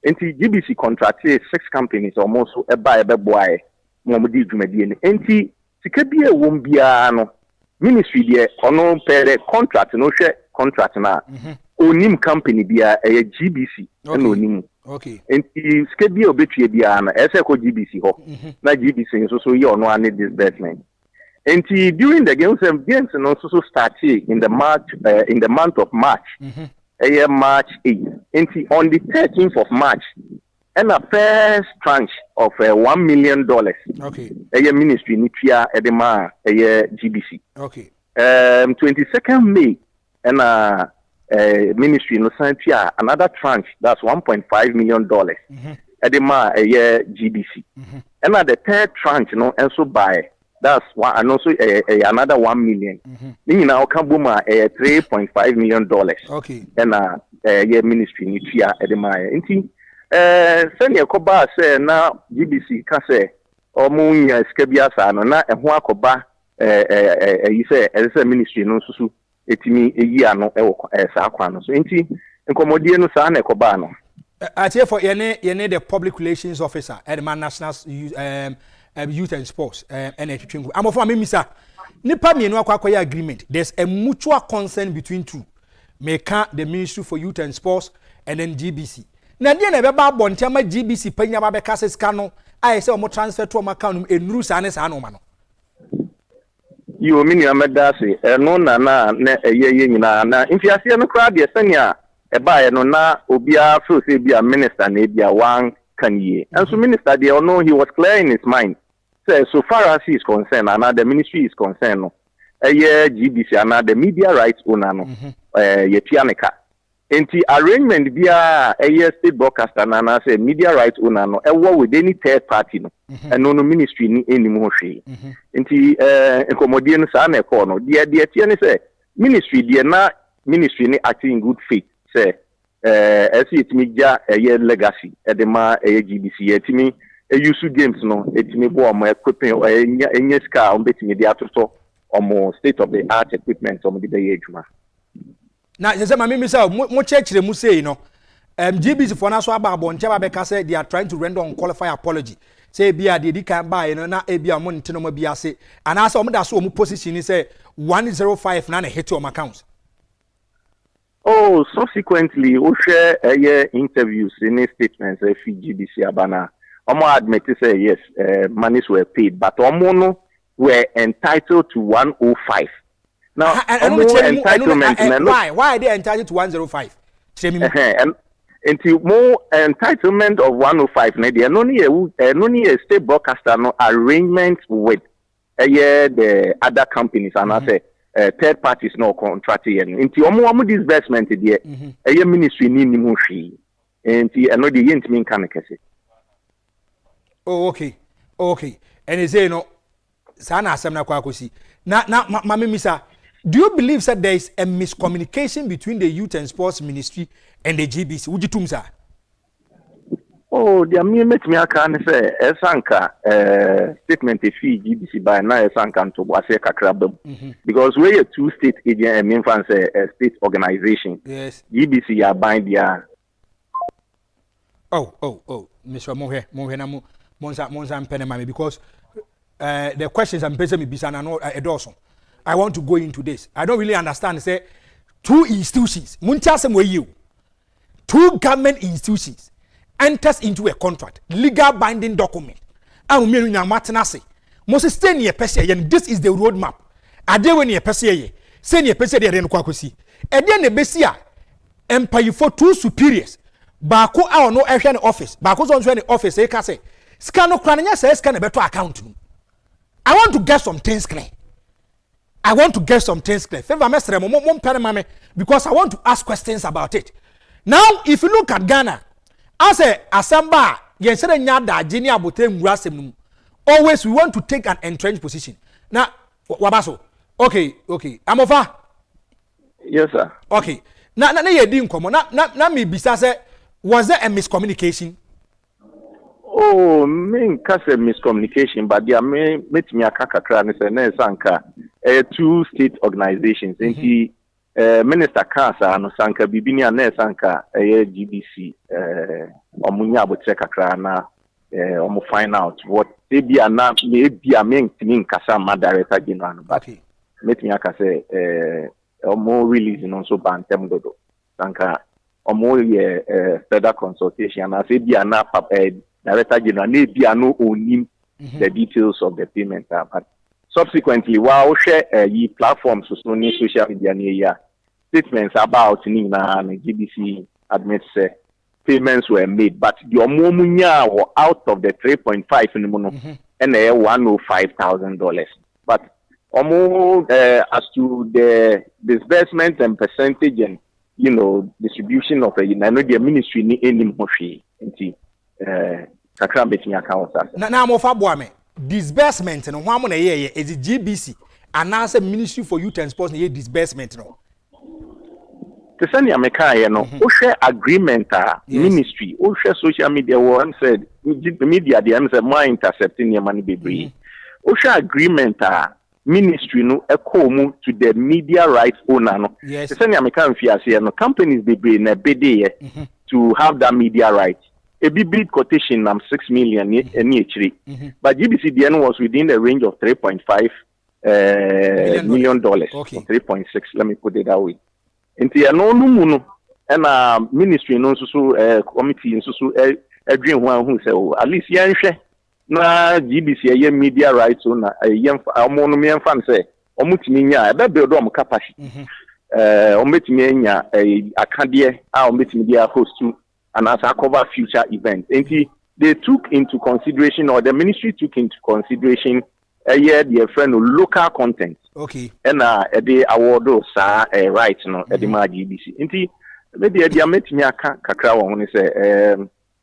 Speaker 3: nti GBC contracted 6 companies almost ebe boa mo di dwumadi ni nti sika bi ewom bia no ministry dey ono per contract no hwe contract na onim company bia GBC na onim nti sika bi obetue bia na ese ko GBC ho na GBC so ye ono ane disbursement nti during the games no so started in the month of March March 8 nti on the 13th of March and a first tranche of $1 million ministry ni tua edema GBC 22nd May and ministry no santia another tranche that's $1.5 million edema GBC and the third tranche no and so by that's one and also another 1 million meaning now kambuma $3.5 million and ministry ni tua edema nti send yakoba say na GBC ka say omo nya sika bia sa no na eho akoba you say ministry no susu etimi eyi ano ewo sa akwa no so nti nkomodie no sa na ekoba no
Speaker 1: atie for yene the public relations officer at the national youth and sports and etwetwengu amofo amemisa nipa mienu akwa agreement there's a mutual concern between two meka the Ministry for Youth and Sports and then GBC na die na beba bonte ama GBC panya ba beka sesika no I say omo transfer to omo account enuru sa ne sa no ma no
Speaker 3: you mini amedase no na ye nyina na mfiase no kra de senia e ba no na obia feel say bia minister na bia one can ye and so minister there no he was clear in his mind say so far as he is concerned and the ministry is concerned no GBC and the media rights owner no ye tianeka enti arrangement bia state broadcaster na say media rights owner no work with any third party no and no ministry ni enim ho hwe enti enkomodie no sa na ekọ no de tie ne say ministry de na ministry ni acting in good faith say etimi ja legacy edema GBC etimi use games no etimi bo am equipment enya ska on betimi de atoto omo state of the art equipment omo de be adwuma
Speaker 1: na say mama mi say mo chekire mu say no GBC for na so ababo nche ba be ka say they are trying to render unqualified apology say bia de kan ba no na bia mo nteno mo bia say ana say omo da so omo position ni say 105 na hit on accounts.
Speaker 3: Oh, subsequently we share interviews in statements GBC abana omo admit say yes monies were paid but omo no were entitled to 105. Now,
Speaker 1: why are they entitled to 105?
Speaker 3: And until more entitlement of 105, there no a state broadcaster no arrangement with the other companies and I say third parties no contract until omo disbursement there ministry ni mo hwe until no the yent mean can kese.
Speaker 1: Oh, okay. And they say no sana asem na kwa kosi na mama misa. Do you believe that there is a miscommunication between the Youth and Sports Ministry and the GBC? Would you think so?
Speaker 3: Oh, the met me can say esanka statement if GBC by na esanka to wase kakrabem because we are two state agent and mean say a state organization.
Speaker 1: Yes.
Speaker 3: GBC are bind their.
Speaker 1: Oh, Mr. Mohe na monza mpene mami because the questions I'm basing me bisana no edoso. I want to go into this. I don't really understand. Say, two institutions, two government institutions enters into a contract, legal binding document. And this is the roadmap. Adewe ni epese say ni epese de no kwakosi. E de ne besia empire for two superiors. Baako a no ehwe ne office, baako so nhwe ne office e ka say, sika no kra nya say sika ne beto account no. I want to get some things clear. Favor mestre mo pere mame because I want to ask questions about it. Now, if you look at Ghana, as a asamba, yensere nya da jini abote nwurasem always we want to take an entrenched position. Now, wabaso. Okay. I'm over.
Speaker 3: Yes, sir.
Speaker 1: Okay. Na ye di nkomo. Na me bisa say was there a miscommunication?
Speaker 3: Oh, me case miscommunication, but there met me a kakra and say na sanka two state organizations. Enti Minister Kansa no sanka bibini na sanka GBC omunya abotre kakra na omu find out what they be na maybe a men timi nkasa ma director general but met me aka say omu release no so bantem dodo sanka omu ye further consultation na say be na director general na be no onim the details of the payment but subsequently while share ye platforms so no social media near statements about ni na GBC admits payments were made but the omomunya were out of the 3.5 in mono and $105,000 but as to the disbursement and percentage and distribution of the ministry ni enim hoshi nti kakra betini accounts
Speaker 1: na mo fa boa me disbursement no hwa mo na ye is it GBC and as a ministry for youth and sports na ye disbursement no
Speaker 3: to send ya meka no o share agreement ministry o share social media one said the media the am say more intercepting your money bebre o share agreement ministry no ekomu to the media rights owner no to send ya meka mfiase no companies bebre na bede to have that media right a bid quotation 6 million but GBC DN was within the range of 3.5 million dollars. Okay. 3.6, let me put it that way. Inti no no and ministry no so committee so dream one who say at least yenhwe na GBC a media rights na omo me fan say omutimi nya e be build om capacity ometimi nya akade a ometimi dia host to and as cover future events. And they took into consideration, or the ministry took into consideration, their friend local content.
Speaker 1: Okay.
Speaker 3: And they award those rights, at the GBC. And maybe they met me a kakra when say,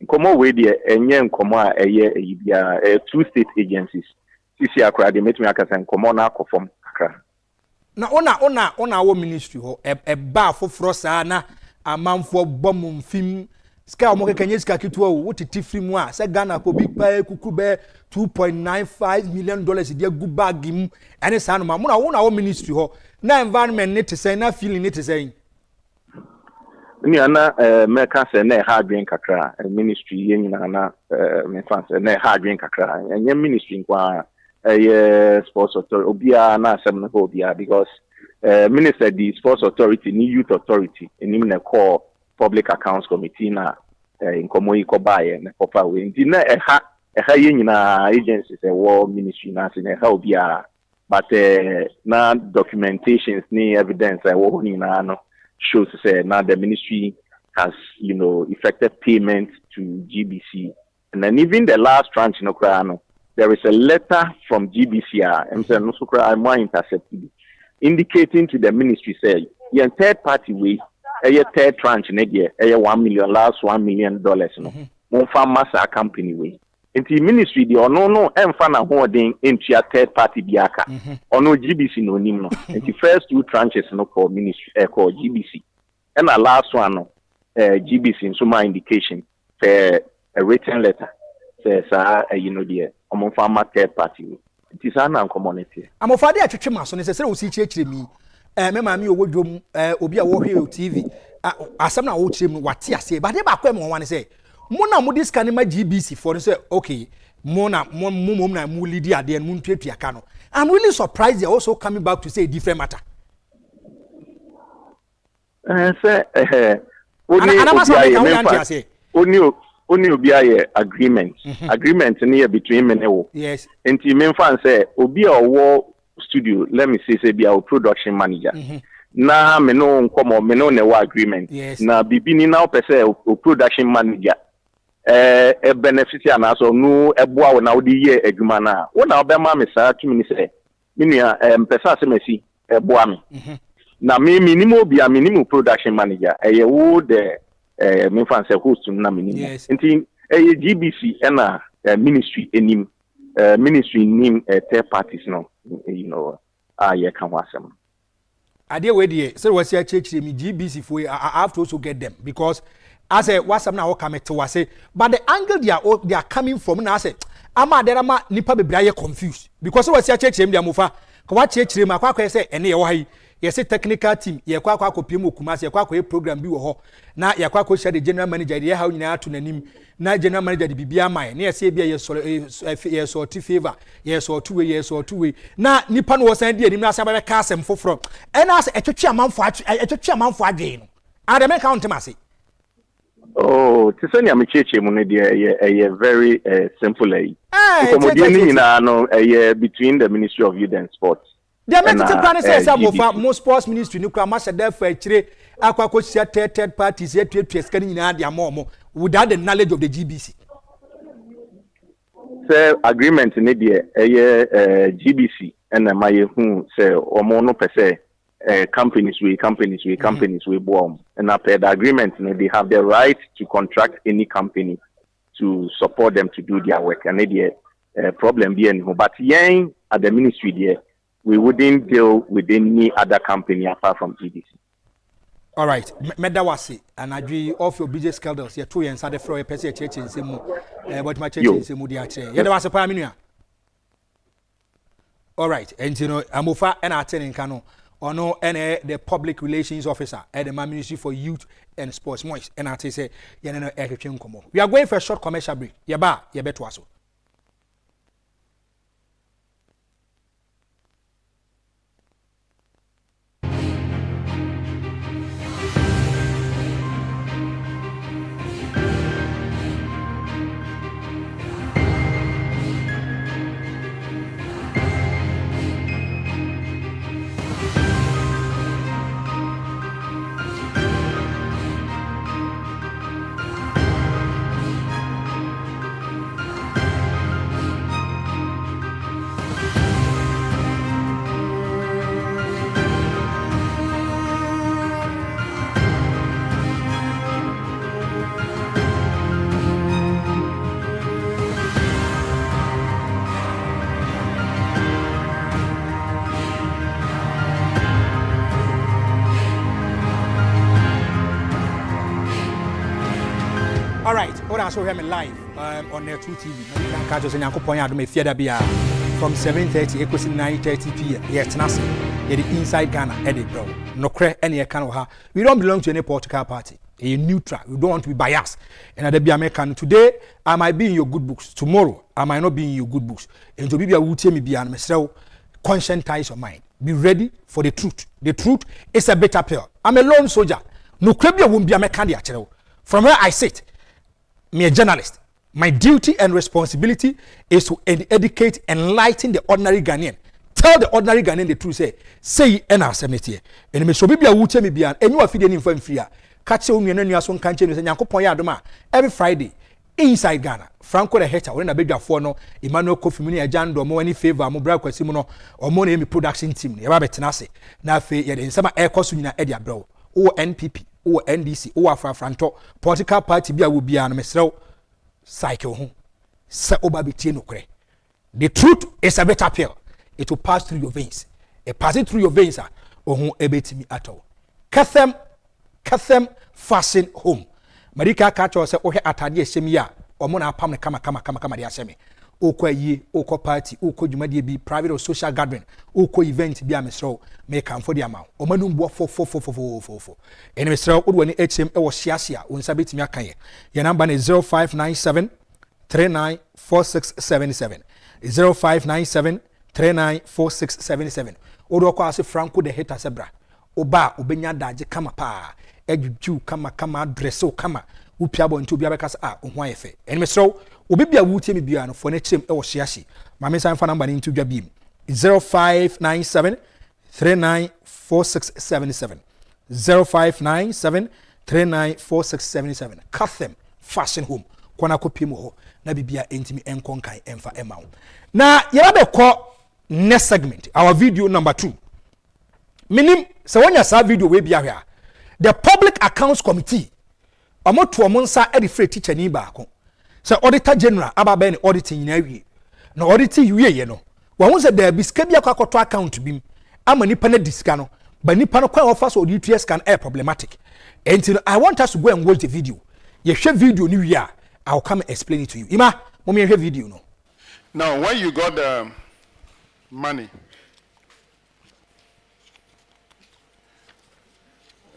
Speaker 3: come away there, and yen come a year, 2 state agencies. CC Accra, they met me a and come on out from kakra.
Speaker 1: Now, on our ministry, a bar for Frosana, a man for bomb film. Ska omo kenye ska kitu wo titi free mu a se Ghana ko big pay kuku be $2.95 million dia gu bag mu ene sa no ma mo na wo ministry ho na environment ne te say na feeling ne te say
Speaker 3: ni ana me ka se na hard drink kakra ministry ye nyina na me fan se na hard drink kakra enye ministry kwa sports authority obia na asem no obia because minister the sports authority ni youth authority eni me call public accounts committee na inkomo iko baye na papa we ndi na eha ye nyina agencies war ministry na se na eha obia but na documentations ni evidence wo nyina no shows say now the ministry has effected payment to GBC, and then even the last tranche there is a letter from GBC I'm intercepted indicating to the ministry say your third party way a third tranche $1 million last $1 million no massa company way into ministry the no emfana holding into a third party biaka or no GBC no nimno and the first 2 tranches no for ministry called GBC and the last one GBC in some indication for a written letter says the farmer third party it is an community
Speaker 1: I'm of idea to so necessary see church me me mami owodwom obi a wo hwe TV asem na wo chirem wate ase but dey ba kwa me wan say mo na mo dis kan ma GBC for say okay mo na mo lead ade and mo ntuatua ka no I'm really surprised they also coming back to say a different matter
Speaker 3: only obi aye agreement near between me and
Speaker 1: yes
Speaker 3: and me fan say obi a wo studio let me say be our production manager na me no nkomo me no ne wa agreement
Speaker 1: yes.
Speaker 3: Na bibini na opese o production manager beneficiary na so no eboa wo na wo di ye adwuma na wo na obema me saa tumi ni say minua mpesa asemasi eboa me na me minimum bia minimum production manager wo the me fan say host na minimum
Speaker 1: yes.
Speaker 3: Nti GBC na ministry enim ministry nim third parties no ye kan wasem
Speaker 1: ade we dey say we say church me GBC for I have to also get them because as a wasam na wo come to wase but the angle they are coming from na say ama there ama nipa bebra ye confused because we say church me dey amofa ko wa church me akwa say ene ye wo hayi yes technical team ye kwa kopiem okumase ye kwa program bi wo ho na ye kwa share the general manager ye ha nyina ato nanim na general manager de bibia man na ye say bia ye sort favor ye sort two way na nipa no wo san de anim na asa ba ka asem foforo e na asa etwetwe amanfo adwen no ademe count mase
Speaker 3: oh tisani amecheche mu ne de very simple between the Ministry of Youth and Sports.
Speaker 1: They are meant to plan say more sports ministry nuclear master there for actually akwa share third parties here to scan in their more without the knowledge of the GBC.
Speaker 3: Say agreement in the GBC and my who say or no per se companies we bomb and after the agreement they have the right to contract any company to support them to do their work and the problem be anyhow but yen at the ministry there we wouldn't deal with any other company apart from GBC.
Speaker 1: All right, Medawasi and agree off your business scandals. You're 2 years at the floor, per se church in Semu, but my church in Semu, there was a pioneer. All right, and Amofa and attending Kano, or no, and the public relations officer at the Ministry for Youth and Sports, Moist, and I say, we are going for a short commercial break. Yaba, Yabetwaso. Or also hear me live on their 2 TV. You can catch us in Yankopon Addo me fear bia from 7:30 equals 9:30 p.m. Yes, Nasi. The inside Ghana, Eddie bro. No cre any kind of her. We don't belong to any political party. A neutral. We don't want to be biased. And at the be American today, I might be in your good books. Tomorrow, I might not be in your good books. And to be a would tell me be an myself, conscientize your mind. Be ready for the truth. The truth is a better pill. I'm a lone soldier. No crabby won't be American. From where I sit, me a journalist. My duty and responsibility is to educate, enlighten the ordinary Ghanaian. Tell the ordinary Ghanaian the truth. Say and our 70. And me so be a would tell me be an and you are feeding in free. Catch you and your son can't change and Yankopon Addo every Friday inside Ghana. Franko the hater when a big no Emmanuel Kofi Mini Ajando mo any favor mo bra kwasimono or mo na production team. Ya ba betenase na fe ye de sama air cost nyina e dia bro. O NPP, o NDC, o Franko political party bia wo bia no mesrew cycle ho. Se oba betie no kre. The truth is a better pill. It will pass through your veins. It passes through your veins ohun ebetimi ato. Kathem fasten home. Marika catcher say ohe atade semia omo na apam kama de asemi. Okwa yi, okwa party, okwa dwumade bi private or social gathering, okwa event bi amesro make am for the amount. Omanum bo fo. Ene mesro odwo ni HM e wo hyiasia onsa betimi akan ye number na 0597 394677 0597 394677 odwo kwa ase Franko the hater sebra oba obenya daje kama pa ejuju kama adresso kama upiabo nti obi abeka sa ohwan yefe eni mesro obi bia wutie me bia no fo na chem e wo hyiahye ma me san fa number ni nti dwa biem 0597 394677 0597 394677 Kathem fashion home kwana kopim ho na bibia entimi enkonkan emfa emawo na yeba be ko next segment our video number 2 minim se wonya sa video we bia hwa the public accounts committee omoto omonsa e refer teacher ni baako se auditor general ababa ni auditing nyina wie na auditing wie ye no wa hu se da biska bia kwakoto account bim ama nipa na diska no ba nipa no kwa offer so audit scan air problematic and I want us to go and watch the video ye hwe video ni wie I will come and explain it to you ima mo me hwe video no.
Speaker 4: Now when you got the money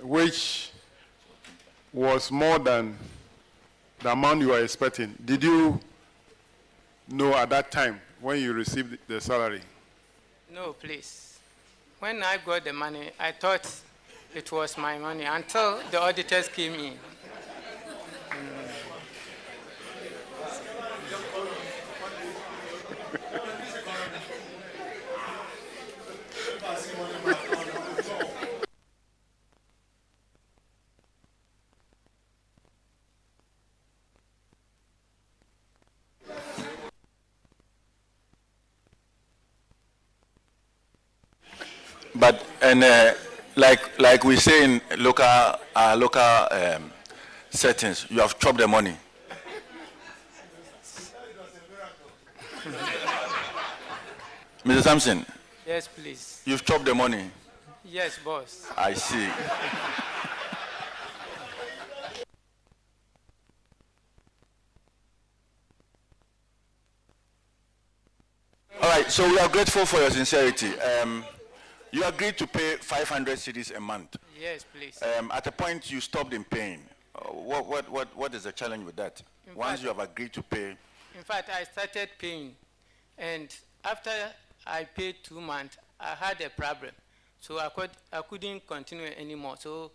Speaker 4: which was more than the amount you were expecting, did you know at that time when you received the salary?
Speaker 5: No, please. When I got the money, I thought it was my money until the auditors came in.
Speaker 6: But like we say in local settings, you have chopped the money. Mr. Sampson.
Speaker 5: Yes, please.
Speaker 6: You've chopped the money.
Speaker 5: Yes, boss.
Speaker 6: I see. All right, so we are grateful for your sincerity. You agreed to pay 500 cedis a month.
Speaker 5: Yes, please.
Speaker 6: At a point, you stopped in paying. What is the challenge with that? Once you have agreed to pay.
Speaker 5: In fact, I started paying, and after I paid 2 months, I had a problem, so I couldn't continue anymore. So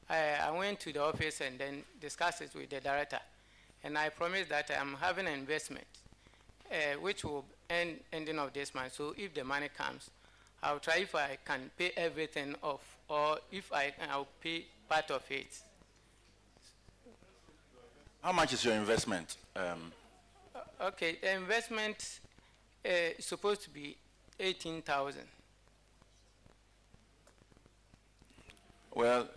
Speaker 5: I went to the office and then discussed it with the director, and I promised that I'm having an investment, which will end ending of this month. So if the money comes, I'll try if I can pay everything off, or if I'll pay part of it.
Speaker 6: How much is your investment?
Speaker 5: Okay, the investment is supposed to be 18,000.
Speaker 6: Well,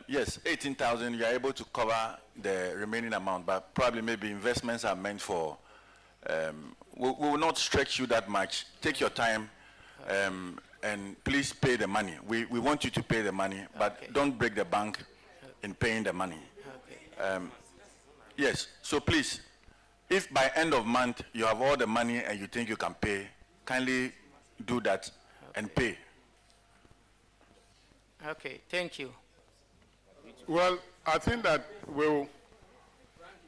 Speaker 6: yes, 18,000. You are able to cover the remaining amount, but probably maybe investments are meant for. We will not stretch you that much. Take your time. And please pay the money. We want you to pay the money, but don't break the bank in paying the money.
Speaker 5: Okay.
Speaker 6: Yes. So please, if by end of month you have all the money and you think you can pay, kindly do that and pay.
Speaker 5: Okay, thank you.
Speaker 4: Well, I think that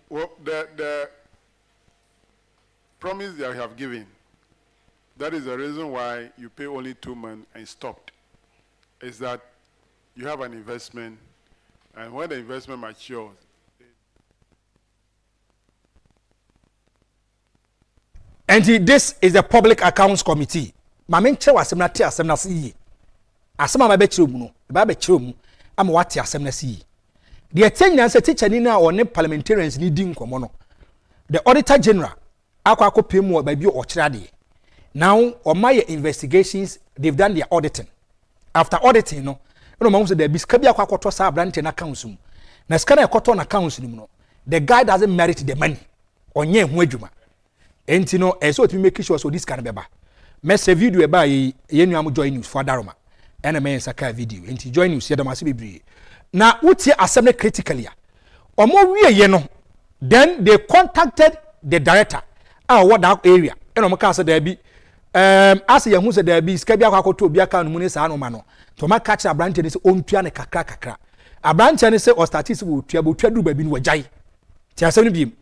Speaker 4: the promise that you have given, that is the reason why you pay only 2 months and stopped, is that you have an investment, and when the investment matures,
Speaker 1: and this is the Public Accounts Committee. Mamenche wasem na te asem na si. Asem ma be kire mu no, ba be kire mu, ama wate asem na si. The attention say teacher ni na one parliamentarians ni di nkomo no. The Auditor General akwa pemu ba bi o kire de. Now on my investigations, they've done their auditing. After auditing no, you know, there be skabi akwa to sa branch na accounts mu. Na skana ekoto na accounts ni mu no. The guy doesn't merit the money. Onye hu adwuma. Enti no eso to make sure so this can be ba. Mess video eba ye nuamu join news for daroma. Ena me nsaka video. Enti join news ye da mase bebre. Na utie assembly critically a. Omo wie ye no. Then they contacted the director. What that area. Ena mo ka say there be as ye hu say there be ska bia kwakoto obi aka no mu ne sa no ma no. To ma catch abrante ne say ontua ne kakra. Abrante ne say o status wo tua bo tua duru ba bi no wajai. Ti asem no bi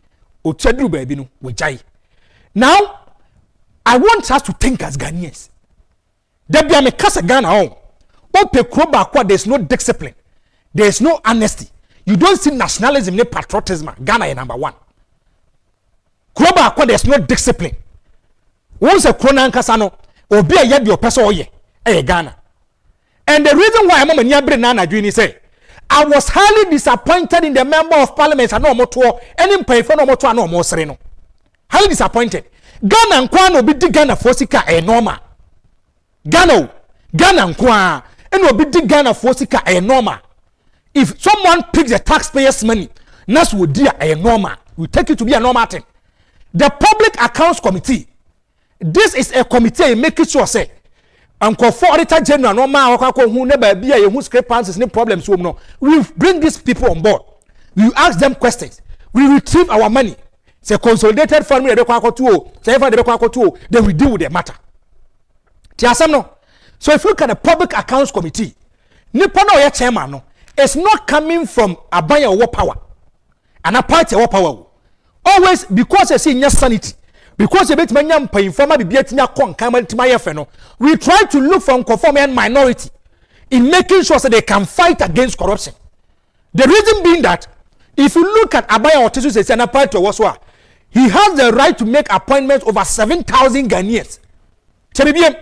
Speaker 1: o tua duru ba bi no wajai. Now, I want us to think as Ghanaians. There be a casa Ghana home. There's no discipline. There's no honesty. You don't see nationalism, no patriotism. Ghana is number one. There's no discipline. Once a Kronan Kasano, or be a yet your person, Ghana. And the reason why I'm a Nyabri Nana Juni say, I was highly disappointed in the member of parliament and no more to any pay for no more to no more sereno. Highly disappointed. Ghana nkwano bi di Ghana fosika normal. Ghana nkwa eno bi di Ghana fosika normal. If someone picks the taxpayers' money, nas would be a normal. We take it to be a normal thing. The Public Accounts Committee. This is a committee making sure say Uncle for Auditor General no man who never be a who discrepancies no problems so no. We bring these people on board. We ask them questions. We retrieve our money. Say consolidated family then we deal with the matter. No. So if you look at the Public Accounts Committee, Nippon chairman no, it's not coming from Abaya war power and a party war power. Always because they see sanity, because they bet manyam pay informa bibietinya kon kamal timayefeno. We try to look for conforming minority in making sure that they can fight against corruption. The reason being that if you look at Abaya Otisu says an party waswa, he has the right to make appointments over 7,000 Ghanaians. Chebibiem,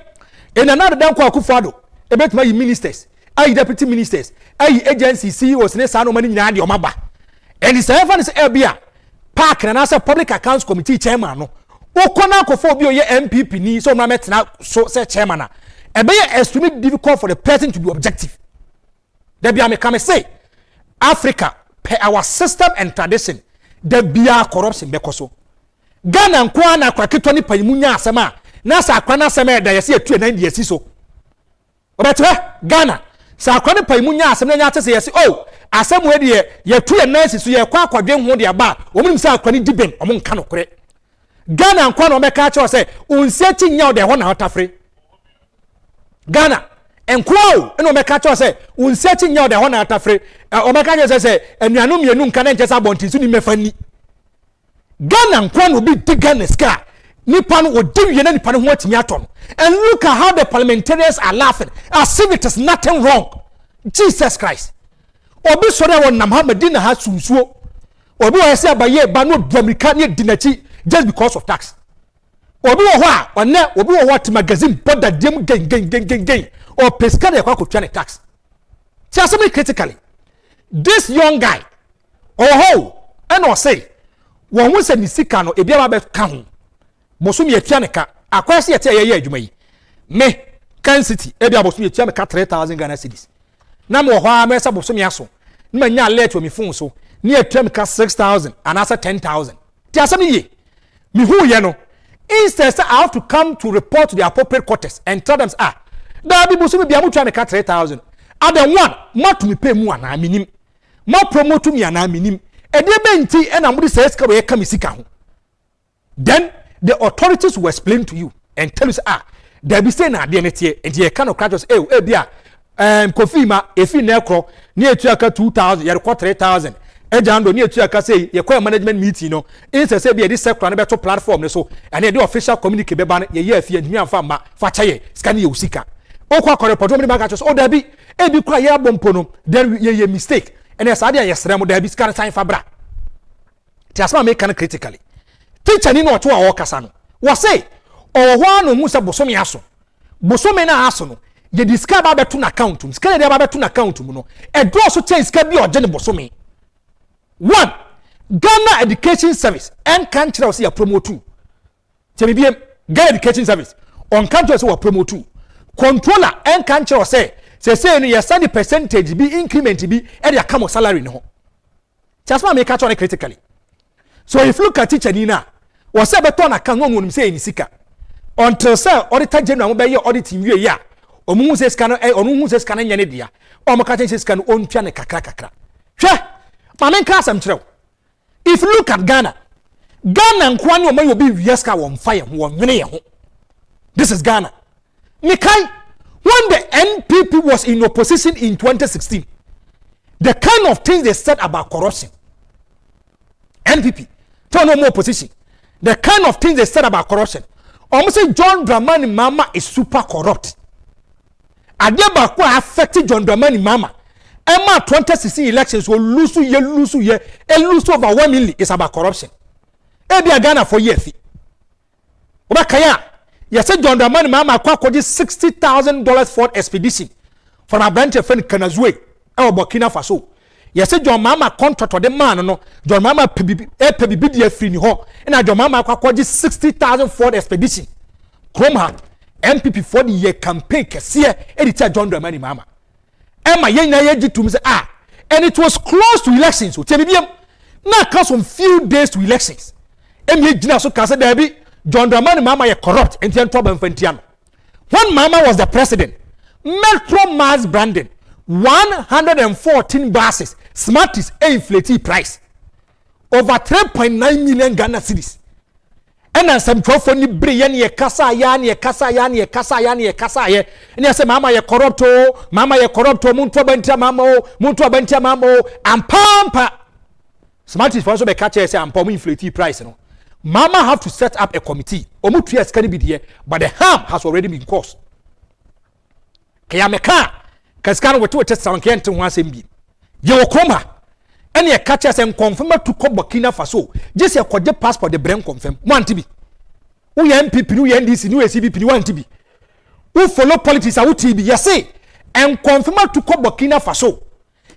Speaker 1: in another down kwa akufo-addo, about my ministers, deputy ministers, agency CEOs, ne sano mani nyadi omaba. And it's ever is Elbia Park and answer Public Accounts Committee chairman. No, Okona akufo-addo ye MPP ni so na metna so say chairman na. Ebe extremely difficult for the person to be objective. There be am come say Africa per our system and tradition. The bia corruption bekoso Ghana nkwa na kwaketwa ni panimunya asema na sa akwana asema da yesi etu na ndi so obetwe Ghana sa akwana panimunya asema nya atese yesi oh asem we de yetu na nsi so ye kwa akwadwen ho de aba omunim sa akwana diben omo nka nokore Ghana nkwa na omeka acho se unse tinya de ho na otafre Ghana enkwa eno omeka acho se unse tinya de ho na otafre omeka acho se enuanu mienu nka na nchesa bontinsu ni mefani Ghana nkwano bi di Ghana ska nipa no odi na nipa no ho atimi ato. And look at how the parliamentarians are laughing as if it is nothing wrong. Jesus Christ. Obi sore won nam ha Medina ha sunsuo. Obi wa se abaye ba no America ne dinachi just because of tax. Obi wo ho a one obi wo ho magazine border dem gen or pesca de kwa kotwa ne tax. Tell me critically. This young guy and or say when we say nisika no ebiama be ka ho bosumi etua ne ka akwase yete ye adwuma yi me Kencity ebia bosumi etua me ka 3,000 Ghana cedis na mo ho a me sa bosumi aso na nya alert o mi phone so ni etua me ka 6,000 and asa 10,000 ti asem ye mi hu ye no instead I have to come to report to the appropriate quarters and tell them da bi bosumi bia mo tua me ka 3,000 other one mo to me pay mu ana minim mo promote me ana minim Edebenti and Amudi says ka we ka misika ho. Then the authorities will explain to you and tell you there be say na de netie and ye kind of crackers bia Kofima efi nekro ni etu aka 2000 ye record 3000 ejando ni etu aka say ye kwa management meeting no inse say bia this sector na beto platform ne so and the official communique be ba ye afie ntumi amfa ma fa chaye scan ye usika okwa ko report mo ba ka so da bi ebi kwa ye abompo no then ye mistake and yes ade ye srem da bi scan sign fabra ti asma me kan critically teacher ni no to a wo kasa no wo say o ho anu mu se bosomi aso bosomi na aso no ye discover beto na account um scan dey beto na account um no e draw so change scan bi oje ne bosomi. One, Ghana Education Service and country was here promote two. Ghana Education Service on country was promote two. Controller and country was say no you send the percentage be increment be and your come salary no. Just want make catch on critically. So if you look at teacher Nina was say beton account no one say in sika until say auditor general be your audit you ya omu say scan onu say scan nya ne dia o maka say scan on tua ne kakra. Hwe Mamen kasam chrew. If you look at Ghana nkwani oman obi wieska won fire won nwene ye ho. This is Ghana. Mikai, when the NPP was in opposition in 2016, the kind of things they said about corruption. NPP, tell no more opposition. The kind of things they said about corruption. Almost say John Dramani Mama is super corrupt. Agyapong affected John Dramani Mama. Emma 2016 elections will lose over 1 million is about corruption. Ebia Ghana for years. Obakaya, you said John Dramani Mama kwakoji $60,000 for expedition from a branch of Kanazwe or Burkina Faso. You said John Mama contract for the man no John Mama PBB free ni ho and John Mama kwakoji $60,000 for expedition. Kromha MPP for the year campaign kesiye editor John Dramani Mama. Emma yenya yeji to say and it was close to elections so tell me na cause some few days to elections Emma jina so kase there be John Dramani Mama ye corrupt entian trouble mfantiano when Mama was the president Metro Mass Brandon 114 buses smarties inflated price over 3.9 million Ghana cedis and some trophy ni bre ye kasa ya ni kasa ye and say Mama ye corrupt muntu abantia mama and pampa smarties for so be catch say and pom inflate price no Mama have to set up a committee omu 2 years can be there but the harm has already been caused kaya meka kaskan wetu test sound kente ho asem bi ye wokroma and ye catch us and confirm to come Burkina Faso just ye koje passport the brain confirm want to be who ye MPP who ye NDC who ye CPP want to be who follow politics who TB ye say and confirm to come Burkina Faso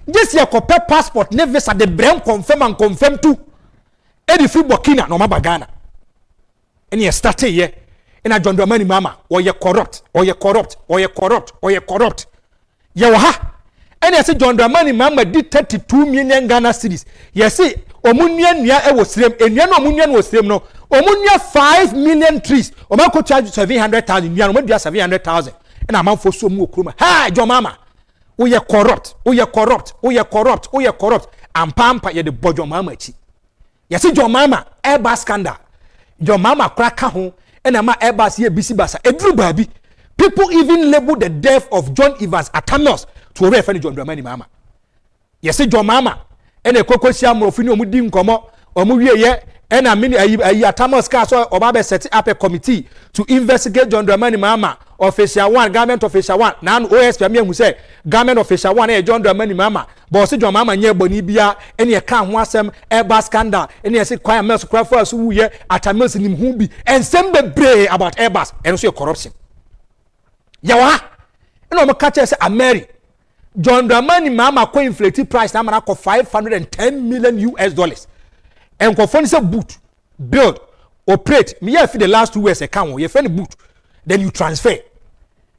Speaker 1: just ye copy passport ne visa the brain confirm and confirm too e free Burkina no maba Ghana and ye start here in a John Dramani Mama or ye corrupt ye ha and I say John Dramani Mama did 32 million Ghana cedis. Yes, see, Omunian near I was slim, and Yan Omunian was slim no. Omunia 5 million trees. Omako charge 700,000, Yan Omundia 700,000. And I'm out for so more kruma. Hi, John Mama. We are corrupt. And pampa ye the bojo mama chi. Yes, see, John Mama, Airbus scandal. John Mama crack home, and I'm Airbus ye busy basa. Every baby. People even label the death of John Evans Atamios to refer to John Dramani Mama. Yes, John Mama. And a cocoa sham of Fino Mudim Como or Muye, and I mean Atamios Castle or Baba set up a committee to investigate John Dramani Mama, official one, government official one. Now, OSPM who say, government official one, John Dramani Mama, Bossy John Mama near Bonibia, and you can't want some Airbus scandal, and you say, Quite Mels Crawford, who ye Atamios in Humbi, and send the bray about Airbus and also corruption. Yawa, and I'm catch say Mary John Dramani Mama co inflated price now man 510 million US and co furniture boot build operate me for the last 2 years account you find boot then you transfer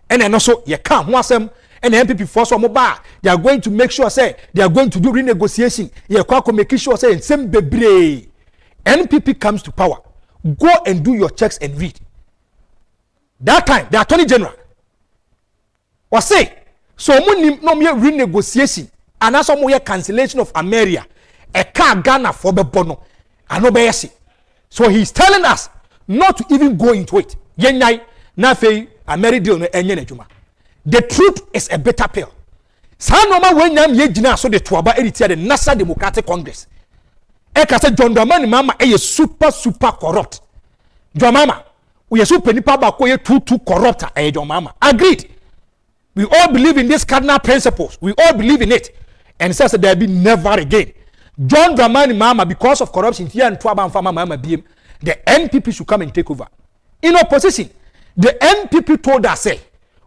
Speaker 1: and then also you come wasem and the MPP force or mobile they are going to make sure say they are going to do renegotiation you can make sure say same bebre NPP comes to power go and do your checks and read that time the Attorney General was say so no mere renegotiation and also more cancellation of Ameria a car Ghana for the bono and no so he's telling us not to even go into it. Yenyai na fe America no enye na dwuma. The truth is a bitter pill. Sa no ma wenyam ye gina so de toaba editia the National Democratic Congress. E ka say John Dramani Mahama e super corrupt. John Mahama we super nipa ba ko ye too corrupt e John Mahama. Agreed. We all believe in these cardinal principles. We all believe in it. And says that there be never again. John Dramani Mahama, because of corruption here and Twaba and Farmer Mahama BM, the NPP should come and take over. In opposition, the NPP told us, say,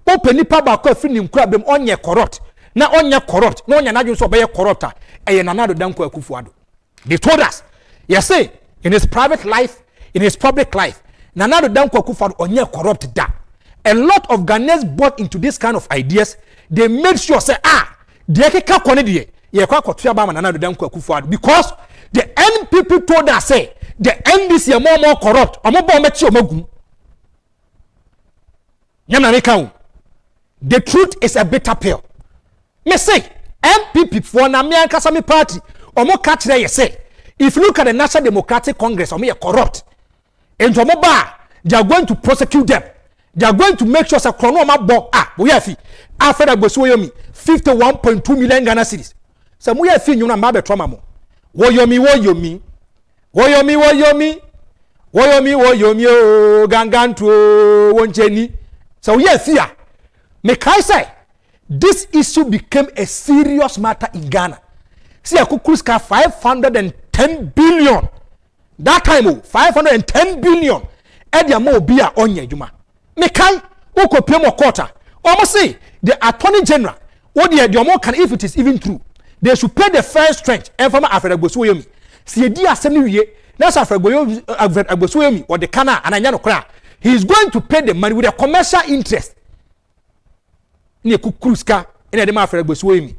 Speaker 1: open nipa ba ko free nim kura bem onye corrupt. Na onye corrupt. Na onye na jo so be corrupta. E na nado danko akufo-addo. They told us, yes, say, in his private life, in his public life, na nado danko akufo-addo onye corrupt da. A lot of Ghanaians bought into this kind of ideas. They made sure say they keka kone die ye kwa kotua ba manana do danko akufo-addo because the NPP told us say the NDC are more corrupt. Omo bo meti omagum. Nyama meka. The truth is a bitter pill. Me say NPP for na me ankasa me party omo ka kire ye say if you look at the National Democratic Congress omo ye corrupt. And omo ba they are going to prosecute them. They are going to make sure that Krono Mabo we have after that Bosoyomi 51.2 million Ghana cedis. So we have you na mabe trauma mo. Woyomi o gangantu woncheni. So we have fear. Make I say this issue became a serious matter in Ghana. See a kukuska 510 billion. That time 510 billion. Edia mo bia onye juma. Mekai uko pemo quarter. Almost say the Attorney General, what the omo can if it is even true, they should pay the first strength. And from Africa Bosoyomi, see the assembly that's Africa Bosoyomi or the Kana and Anyano Kra. He is going to pay the money with a commercial interest. Ni kukruska in the Africa Bosoyomi.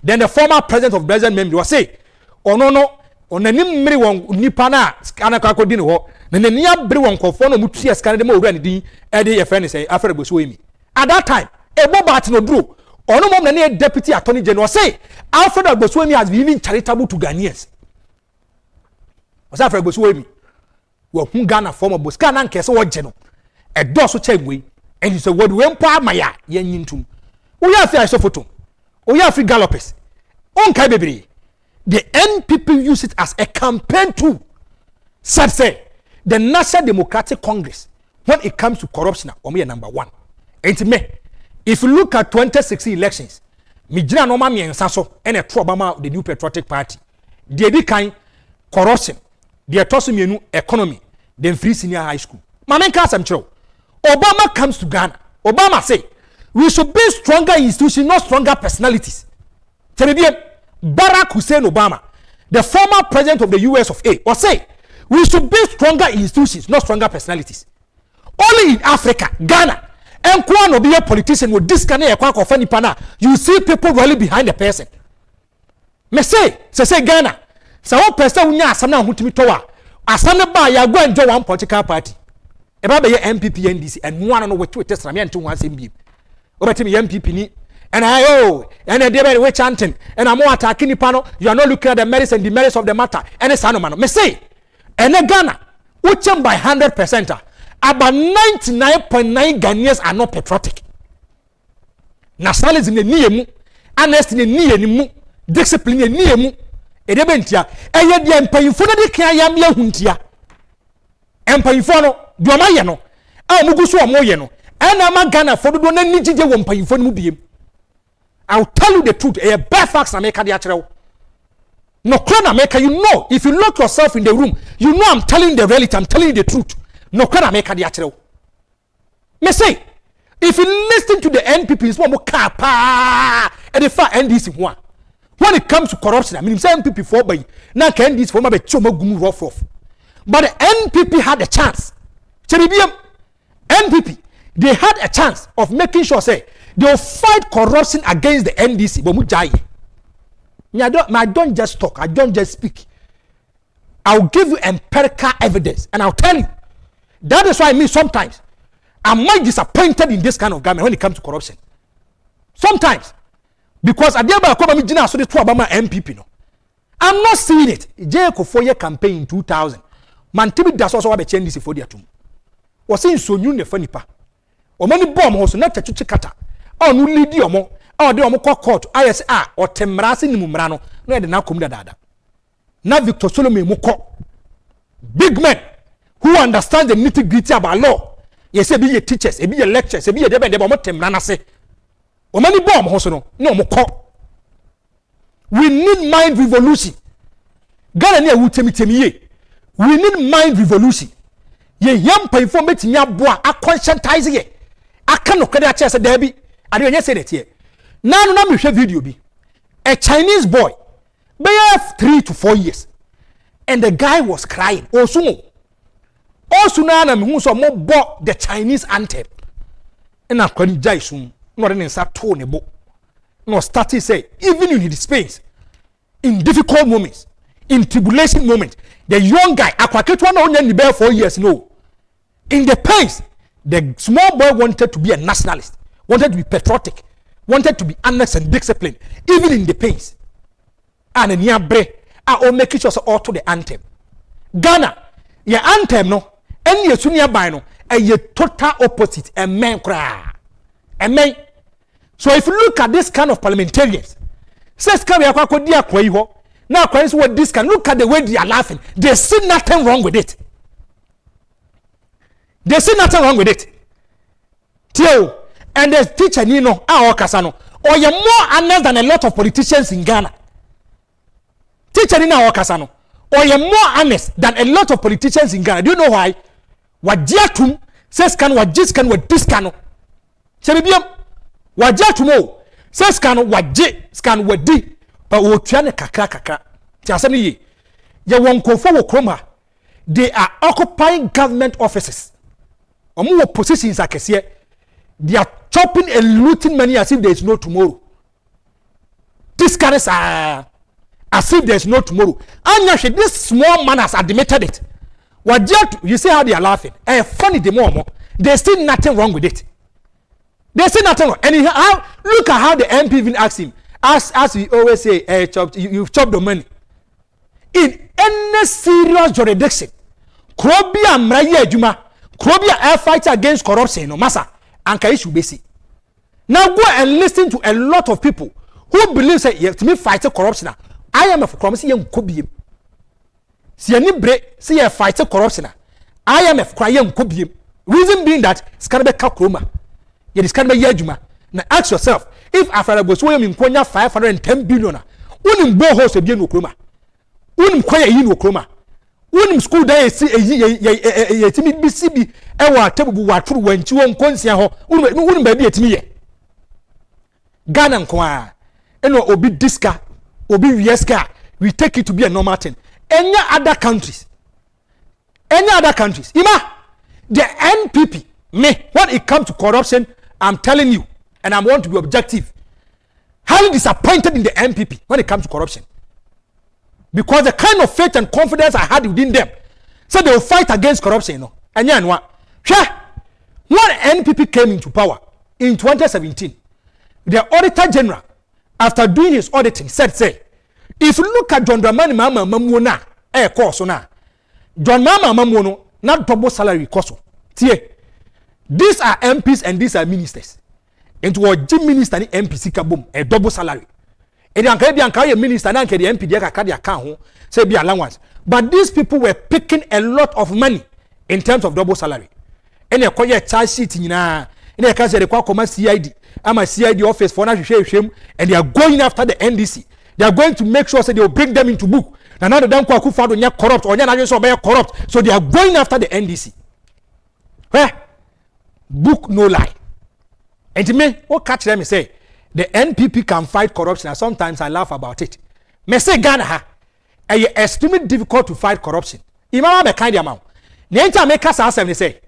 Speaker 1: Then the former president of Brazil member was say, oh no. Onanim mmiri won nipa na ana kwa kodin ho na nani abiri won kofo no mutua scan de ma owura ne din e de ye friend say afere Bosoyomi at that time Bobat no duro ono mom na ne deputy attorney general say Alfred Bosoyomi has been even charitable to Ghanaians was afere Bosoyomi wo hu Ghana form of Boska na nkese wo je no e do so chegwe and he say what we mpa maya ye nyintum wo ya fi iso photo wo ya fi gallopers on kai bebre. The NPP use it as a campaign tool. Say the National Democratic Congress, when it comes to corruption, we are number one. And me, if you look at 2016 elections, Mijina no mami and Sasso and a Obama, the New Patriotic Party, they be kind corruption, they are tossing me new economy, then free senior high school. Mamen Kasam Cho. Obama comes to Ghana. Obama say we should be stronger institutions, not stronger personalities. Tell me, Barack Hussein Obama, the former president of the US of A, or say we should build stronger institutions, not stronger personalities. Only in Africa, Ghana, and Kwano be a politician with this kind of funny pana. You see people really behind the person. Me say Ghana, so person unya asana hutimi towa. Asana ba ya go and join one political party. Eba be MPP NDC and one no what test rami antu one same bi. Obetimi MPP ni. And and a debate we chanting, and I'm more attacking panel. You are not looking at the merits and demerits of the matter. And it's no man. Me say, and a Ghana, which by 100%, about 99.9 Ghanaians are not patriotic. Nationalism in the niemu, honesty in the niemu, discipline in the niemu, edebentia, and yet the empire for the Kayam Yahuntia. Empire for no, Duamayano, Mugusu Moyeno, and I'm a Ghana for the one and Niji Wampay for Mubium. I'll tell you the truth. A bad facts I make a natural. No crana maker, you know. If you lock yourself in the room, you know I'm telling the reality, I'm telling you the truth. No crana make a natural. Me say, if you listen to the NPP, it's more kapa and the far NDC one. When it comes to corruption, I mean, NPP for by now can this for my choma gum rough off. But the NPP had a chance. NPP, they had a chance of making sure say they'll fight corruption against the NDC. I don't just talk. I don't just speak. I'll give you empirical evidence, and I'll tell you. That is why sometimes I'm more disappointed in this kind of government when it comes to corruption. Sometimes, because I did about so the two Obama MPP no. I'm not seeing it. Jeko for your campaign in 2000. Man tibi das also wabe change this for the atum. Wasi so new ne fanipa. O mani bomb hoso na chachuchi kata. O nu lidi omo. O de omo kwa court. ISA o temrasi ni mumrano. No ede na kumda dada. Na Victor Solomon muko. Big men who understand the nitty-gritty about law. Yes, be your teachers, be your lecturers, be your debe omo temrana se. O mani bomb hoso no muko. We need mind revolution. Ghana ni awutemi ye. We need mind revolution. Ye yam paifo metimi aboa a conscientize ye. Aka no kede a chese dabi. Ade onye say that here. Now na me hwe video bi. A Chinese boy, be 3 to 4 years. And the guy was crying. Osumo. Osuna na me hu so mo bo the Chinese anthem. Na kwani jai sum. No re nsa to ne bo. No started say even in his space, in difficult moments, in tribulation moments, the young guy akwaketwa na onya ni be 4 years no. In the pains, the small boy wanted to be a nationalist, wanted to be patriotic, wanted to be honest and disciplined, even in the pains. And in Yabre, I make it also all to the anthem. Ghana, your anthem no, and your senior by no, and your total opposite, a man cry. A man. So if you look at this kind of parliamentarians, says come here, now what this can look at the way they are laughing. They see nothing wrong with it. They see nothing wrong with it. Tio, and the teacher Nino, our Casano, or you're more honest than a lot of politicians in Ghana. Teacher Nino or Casano, or you're more honest than a lot of politicians in Ghana. Do you know why? What Diatum says can what this can what this can. Chebibium, what Diatumo says can what J scan what D, but what Tiana Kakaka. Tiasani ye, ya won't go forward chroma. They are occupying government offices. Or more positions I can see. They are chopping and looting money as if there is no tomorrow. This kind of as if there is no tomorrow. And actually, this small man has admitted it. What you see how they are laughing? Funny the more. There's still nothing wrong with it. There's still nothing wrong. And look at how the MP even asked him. As we always say, you've chopped the money. In any serious jurisdiction, Krobia Mraya Juma, Krobia air fight against corruption, no massa, and Kaishu Besi. Now go and listen to a lot of people who believe that you have to me fight corruption. I am a corruption young Kobi. See any break, see a fight corruption. I am a crying Kobi. Reason being that Scarbe Kakroma. It is Scarbe Yajuma. Now ask yourself, if after I was in Konya 510 billion, wouldn't go host a bien Okroma. Wouldn't quite a yin Okroma. Wouldn't school day see a timid BCB, ewa table what true when you won't consider wouldn't be at me. Ghana Kwa, and obi Diska, obi Yeska, we take it to be a normal thing. Any other countries, Ima, the NPP, me, when it comes to corruption, I'm telling you, and I want to be objective, highly disappointed in the NPP when it comes to corruption. Because the kind of faith and confidence I had within them, so they will fight against corruption, you know. And yeah, when NPP came into power in 2017, the Auditor General, after doing his auditing, said, if you look at John Dramani Mama Mamuna, course na, John Mama Mamono, not double salary cost. These are MPs and these are ministers. And to what Jim minister and MPC kabum, a double salary. And the Ankabian minister and the MP Diaka account say be allowance. But these people were picking a lot of money in terms of double salary. And they call you a charge sheet in a case they call CID. I'm a CID office for national and they are going after the NDC. They are going to make sure that they will bring them into book. And now the damn akufo-addo corrupt or corrupt. So they are going after the NDC. Book no lie. And to me, what catch them and say, the NPP can fight corruption, and sometimes I laugh about it. Me say Ghana, it's extremely difficult to fight corruption. Imama be kind amount. Nenta make us ask them say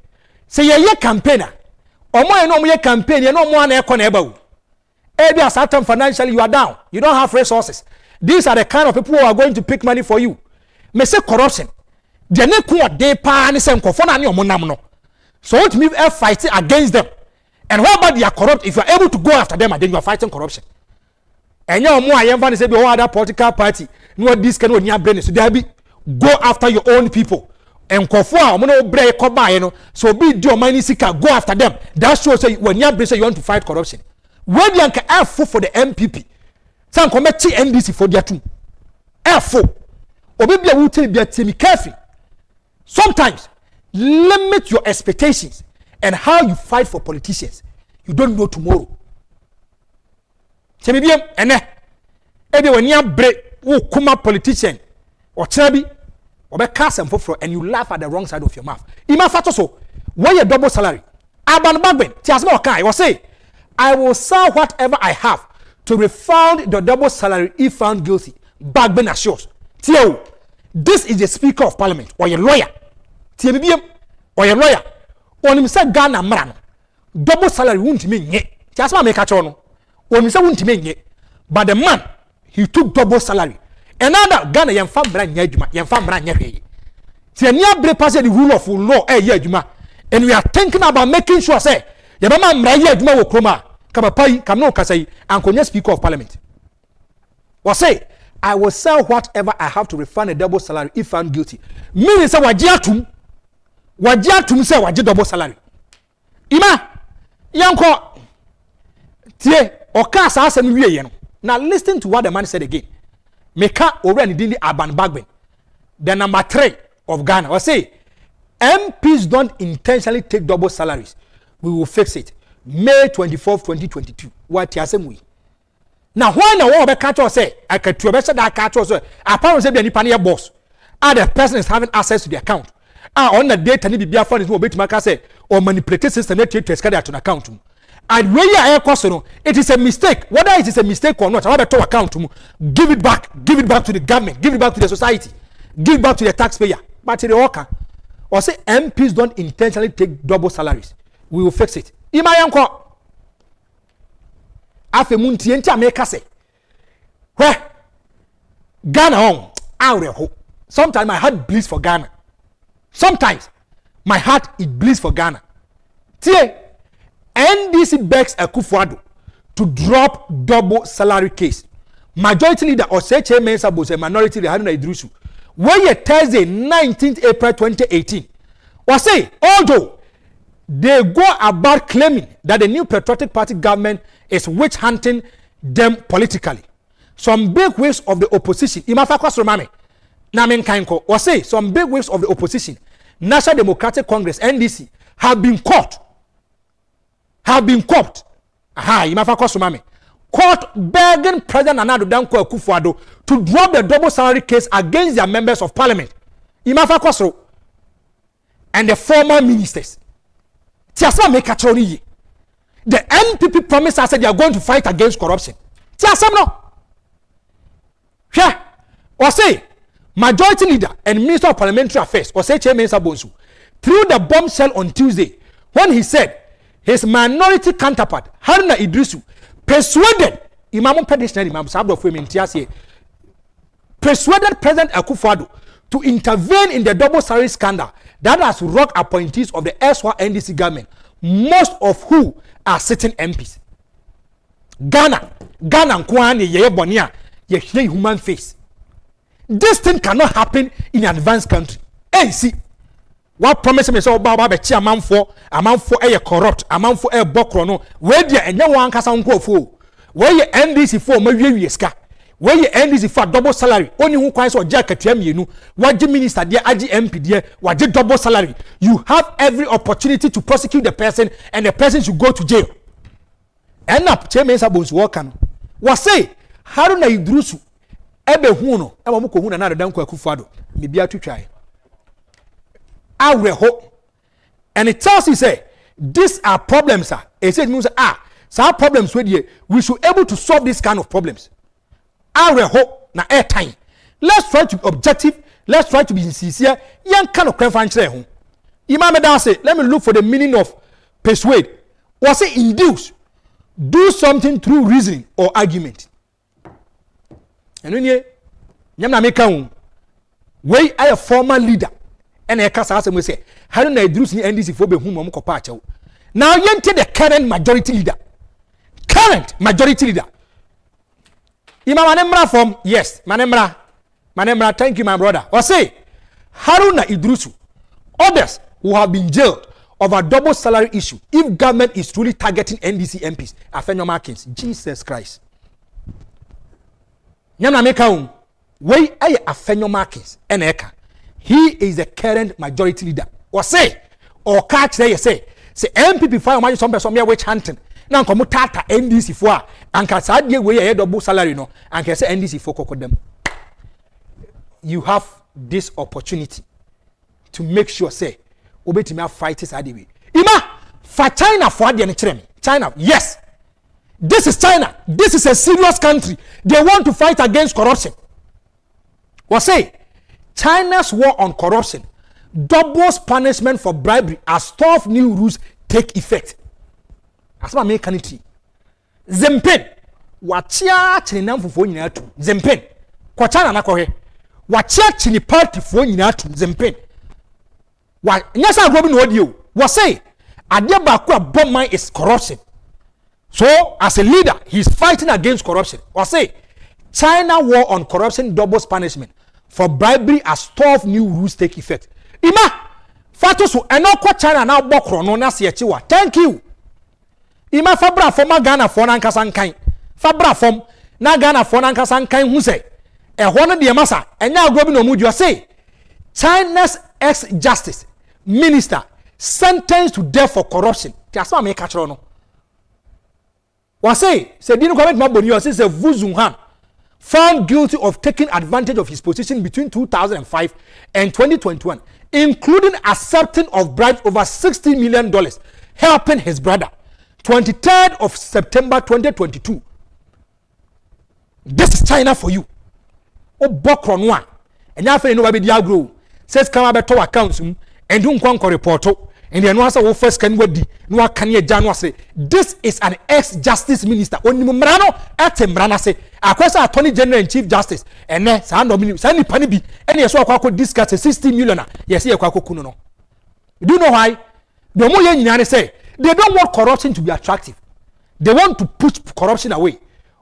Speaker 1: ye campaigner. Omo no ye campaign, you no more na ekọ na eba. Maybe at certain financially you are down. You don't have resources. These are the kind of people who are going to pick money for you. Me say corruption. The ne ko de pa ne se nkofo na ne omo nam no. So what me fight against them. And what about they are corrupt? If you are able to go after them, and then you are fighting corruption. And you are more I say be other political party. no this can when you brain so there be go after your own people and kofo a omo break ko buy no so be do money sika go after them that shows say when you brain say you want to fight corruption when you can F for the MPP san committee NDC for their two F obi bia wo tell bia tell me careful sometimes limit your expectations and how you fight for politicians you don't know tomorrow se bibiem ene e be when you break wo kuma politician or chabi or be cast and for and you laugh at the wrong side of your mouth ima fato so when you double salary aban bagben ti asma okai was say I will sell whatever I have to refund the double salary if found guilty bagben assures tio this is the speaker of parliament or your lawyer tie bibiem or your lawyer onim say Ghana mra no double salary won't me nye ti asma make acho no onim say won't me nye but the man he took double salary another Ghana yemfa mra nya adwuma yemfa mra nya hwe ti ania bre pass the rule of law ye adwuma and we are thinking about making sure say yebama mra ye adwuma wo kroma kama pai kam no kasai ankonya speaker of parliament was say I will sell whatever I have to refund a double salary if found guilty meaning say wajiatum say waji double salary ima yanko tie oka sa asem wie ye no now listen to what the man said again meka already dindi aban bagben the number 3 of Ghana was say MPs don't intentionally take double salaries we will fix it May 24th 2022 what you asem we now why na wo be catch us say akatu be say that catch us say apparently say be nipa na boss the person is having access to the account on the data ni bibia phone is mo betima ka say or manipulate system na take scan that on account and when you are question it is a mistake whether it is a mistake or not I want to account give it back to the government give it back to the society give it back to the taxpayer but the worker or say MPs don't intentionally take double salaries we will fix it ima yanko afe muntie nti ameka say where Ghana on awreho sometimes my heart bleeds for Ghana sometimes my heart it bleeds for Ghana tie NDC begs Akufo-Addo to drop double salary case majority leader Oseche Mensah was a minority leader Haruna Idrisu when you Thursday 19th April 2018 was say although they go about claiming that the new patriotic party government is witch hunting them politically some big waves of the opposition imafa kwasromame na menkanko was say some big waves of the opposition National Democratic Congress NDC have been caught imafa kwasromame court begging President Nana Danko Akufo-Addo to drop the double salary case against their members of parliament imafa kwasro and the former ministers tiasa make a chori the NPP promised us that they are going to fight against corruption tiasa no or say majority leader and minister of parliamentary affairs or say Chairman Sabonsu threw the bombshell on Tuesday when he said his minority counterpart Haruna Idrisu persuaded President Akufo-Addo to intervene in the double salary scandal that has rocked appointees of the SY NDC government, most of who are sitting MPs. Ghana nkwani ye bonia ye human face. This thing cannot happen in an advanced country. Hey, see, what promise me so baba be chi amanfo e corrupt, amanfo e bokro no, we dia enye wan kasa nkofo. We ye NDC for mawie ska. We ye NDC for double salary. Oni hu kwan so ja katua mienu, waje minister dia agi MP dia, waje double salary. You have every opportunity to prosecute the person and the person should go to jail. End up Chairman Sabonsu worker was say Haruna Idrisu ebe hu no e mo ko hu na Danko Akufo-Addo me bia twitwae awreho and it tells you say these are problems it says means some problems we should able to solve this kind of problems awreho na air time let's try to be objective, let's try to be sincere yan kind of crime fanchre ho imam da say let me look for the meaning of persuade or say induce. Do something through reasoning or argument. And when you nyamna we are a former leader and a kasa asem we say how na idrus ni NDC for be hu mom ko pa achew. Now yente the current majority leader. Imam manemra from yes, manemra My name is thank you, my brother. Or say, Haruna Idrusu, others who have been jailed over double salary issue if government is truly targeting NDC MPs. Afenyo Markins, Jesus Christ. Nyamna meka wey aye Afenyo Markins eneka. He is the current majority leader. Or say, or catch there say MPP fire man some person witch hunting. Now come tata NDC for and can say we double salary no and can say NDC for them. You have this opportunity to make sure say obetimi fight this way. Ima for China for the China, yes. This is China. This is a serious country. They want to fight against corruption. What say? China's war on corruption doubles punishment for bribery as tough new rules take effect. As my mekaniti. Zempen. Wachia chinam for nyina tu. Zempen. Kwa China na kohe. Wachia chini party for nyina tu. Zempen. Wa nyasa agro bi no odi. What say? Agyapong bomb is corruption. So, as a leader, he's fighting against corruption. Or say, China war on corruption doubles punishment for bribery as tough new rules take effect. Ima, fatosu enoko China now bokro no na siyechiwa. Thank you. Ima fabra forma Ghana for nankasankai. Fabra form na Ghana for nankasankai huse. Ehona de masa enya agrobi no muju say China's ex-justice minister sentenced to death for corruption. Tiasma me catch no. What say didn't comment Maboni or says Vuzunhan found guilty of taking advantage of his position between 2005 and 2021, including accepting of bribes over $60 million, helping his brother. 23rd of September 2022. This is China for you. Oh, Bokron one. And now for no baby diagro says come about to accounts and don't conquer reporto. And the answer first can wadi no can ye January say this is an ex-justice minister. Only Murano at Mrana say akwesa attorney general and chief justice and ne sa no mini sa ni pani bi and yes so akwa discuss 60 million yes ye akwa kunu no. Do you know why? The more ye nyane say they don't want corruption to be attractive. They want to push corruption away.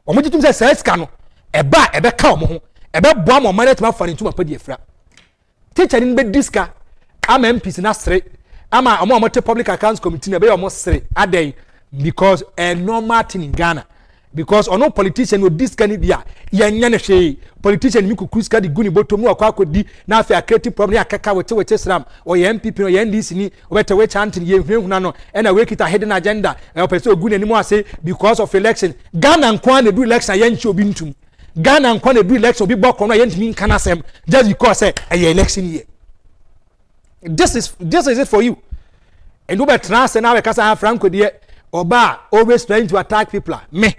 Speaker 1: Omo titum say say ska no ebe ka omo ho ebe boa mo manage ma fani tuma padi efra. Teacher ni be diska am MPs na sre ama omo public accounts committee na be omo sre adey because a normal thing in Ghana. Because ono politician no this can be yenya ne hwe politician mi kukus ka di guni botom no akwa akodi na afa creative problem ya kaka wete sram o ye MPP no ye NDC ni wete we chanting ye hwehuna no e na we kita hidden agenda e opese oguni ani mo ase because of election Ghana nkwa na do election ye nchi obi ntum Ghana nkwa na do election obi bokọ no ye ntimi nkana sem just because say e election year. This is it for you. And over trans na we kasa Franko de oba always trying to attack people. Me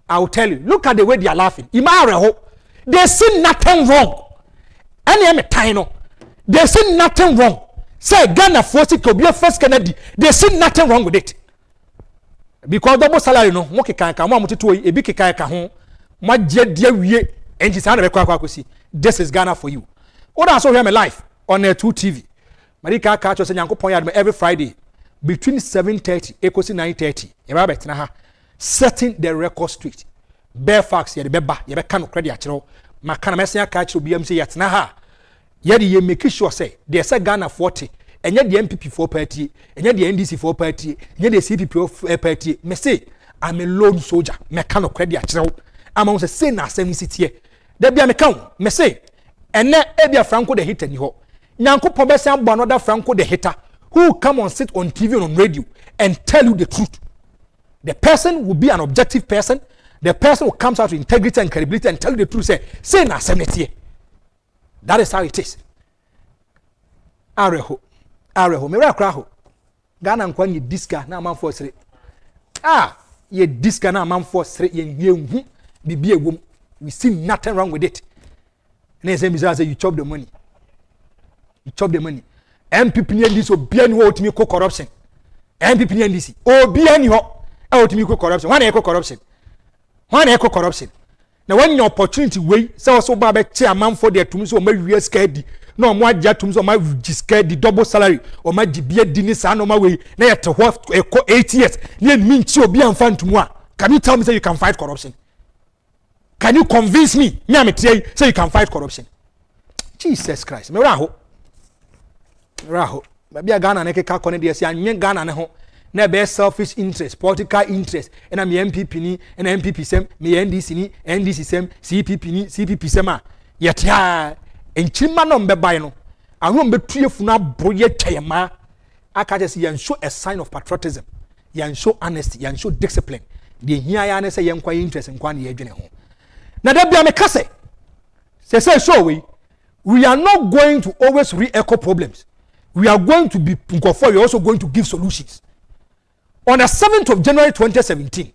Speaker 1: I will tell you, look at the way they are laughing. They see nothing wrong. Any time, they see nothing wrong. Say Ghana force it to be a first Kennedy. They see nothing wrong with it. Because double salary no, mo keka mo amuteto e bi keka ka ho. Mo je dia wie enji sa na be kwa kwasi. This is Ghana for you. What I saw here my life on 2 TV. Marika catch us Yankopon yard every Friday between 7:30 ekosi 9:30. E ba betina ha. Setting the record straight. Fax ye the beba ye be kan credit achiro makana mesia ka achiro biam say yatna ha ye de ye make sure say they say Ghana 40 enye the MPP 4 party enye the NDC 4 party enye the CPP party me say I'm a lone soldier me kan credit achiro am say na asem city here there bia me kan me say ene ebia Franko the hitter ni ho Nyankopon be say another Franko the hitter who come on sit on TV and on radio and tell you the truth. The person will be an objective person. The person who comes out with integrity and credibility and tell you the truth. Say na semneti. That is how it is. Areho. Me rakraho. Ghana nkwa ye diska na man for sere. Ye diska na man for sere ye hu bibi egwom. We see nothing wrong with it. And say you chop the money. You chop the money. MPP ni NDC obi ani ho otimi ko corruption. MPP ni NDC obi ani ho otimi ko corruption. Why na corruption? Why na corruption? Now when your opportunity way say also ba be chairman for the tumi so ma wi scaredi no mo agya tumi so ma scaredi double salary o ma dibia di ni sa no ma we na yet ho 8 years na mi nchi obi amfa ntumu a. Can you tell me say you can fight corruption? Can you convince me am say you can fight corruption? Jesus Christ. Me raho. Baby Ghana ne keka kone de se anye Ghana ne ho. Na be selfish interest, political interest. Na me MPP ni, na MPP sem, me NDC ni, NDC sem, CPP ni, CPP sem a. Yetia enchima no mbebae no. Ahom betue funu abroye twema. Aka just yan show a sign of patriotism. Yan show honesty, yan show discipline. The here ya na say yan kwa interest nkwa na yedwene ho. Na da bia me kase. Say show we are not going to always re-echo problems. We are going to be we are also going to give solutions. On the 7th of January 2017,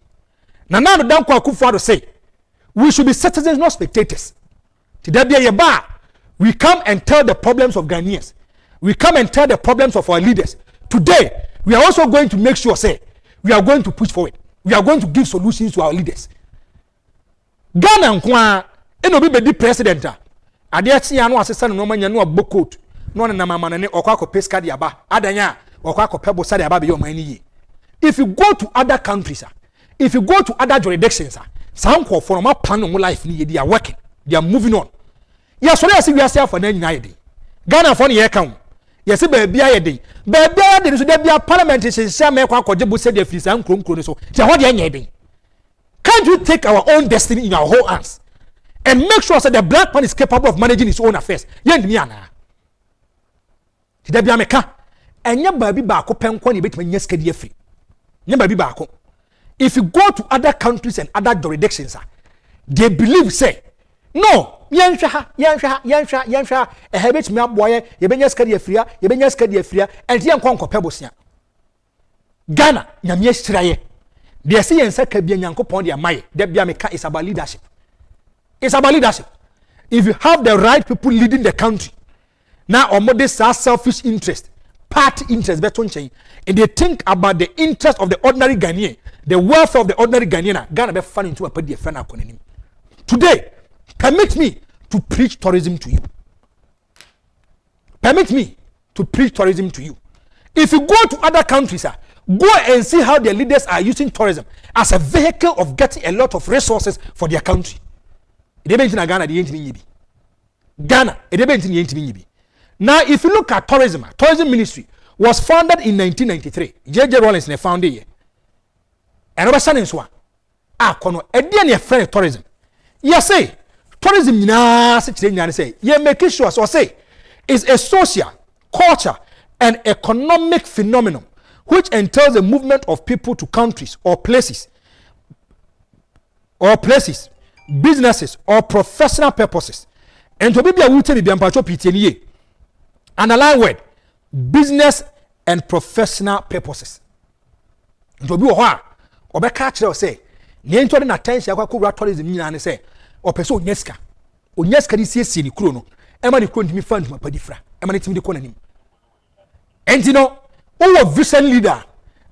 Speaker 1: Nana akufo-addo say we should be citizens, not spectators. Today, we come and tell the problems of Ghanaians. We come and tell the problems of our leaders. Today, we are also going to make sure, say, we are going to push forward. We are going to give solutions to our leaders. Ghana nkwa eno bi be president a ade atia no asesa no manya no abokot no na mama ne okwa ko pesca de aba adanya okwa ko pebo sa de aba be yo mani yi. If you go to other countries, if you go to other jurisdictions, some call for my plan of life, they are working, they are moving on. Yes, so I see we are for the United. Ghana for the account. Yes, baby, I did. Baby, there should be a parliament is some make or Jebu said if it's uncroon so. What are you? Can't you take our own destiny in our whole hands and make sure that the black man is capable of managing his own affairs? Yendiana. Did there be a meka? And your baby back up and quantity between yes, can free. If you go to other countries and other jurisdictions, they believe say, no, yansha, a habit me up boy, Yebenya Scadia Fria, and Tian Conco Pebosia. Ghana, Yamias Traye. They say and say Kabianco Pondia Mai, Debiameka is about leadership. It's about leadership. If you have the right people leading the country, now or more this selfish interest. Party interest, and they think about the interest of the ordinary Ghanaian, the welfare of the ordinary Ghanaian. Ghana be fun into a party friend. Today, permit me to preach tourism to you. Permit me to preach tourism to you. If you go to other countries, go and see how their leaders are using tourism as a vehicle of getting a lot of resources for their country. Ghana, now, if you look at tourism ministry was founded in 1993. J.J. Rawlings ne founded here. And over San Insua, kono edian ye friend tourism. Yes, say tourism na say ye make sure so say is a social, culture, and economic phenomenon which entails the movement of people to countries or places, businesses or professional purposes. And to be a wooten be ampacho pitenie. Underline word business and professional purposes. To be what or catch say, Niento in attention, I tourism and say, or person Onyeska this year, Chrono, Emma couldn't me fund my pedifra, Emma to the economy. And you know, vision leader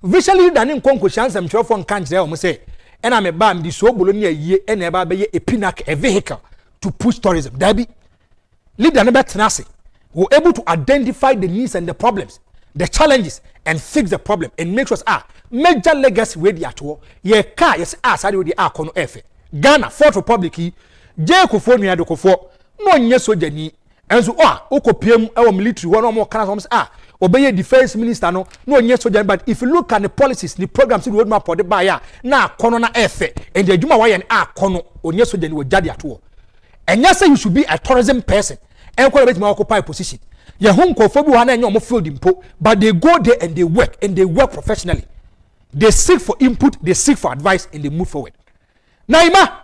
Speaker 1: in Concochans and Chofon can't say, and I'm a bam, the so Bologna ye and a pinac, a vehicle to push tourism. Debbie, leader never tenacity. We're able to identify the needs and the problems, the challenges, and fix the problem and make sure major legacy where they are to ye car yes as I do the kono efe. Ghana, 4th Republic, Akufo-addo no nye soja ni enso okopiem our military one or more kind obey defense minister no nye soja, but if you look at the policies, the programs, the roadmap for the buyer na kono na efe and the juma why kono onye soja ni wo jade ato. And yes, you should be a tourism person. And quite occupy position. Your home conform and your field impo, but they go there and they work professionally. They seek for input, they seek for advice, and they move forward. Naima,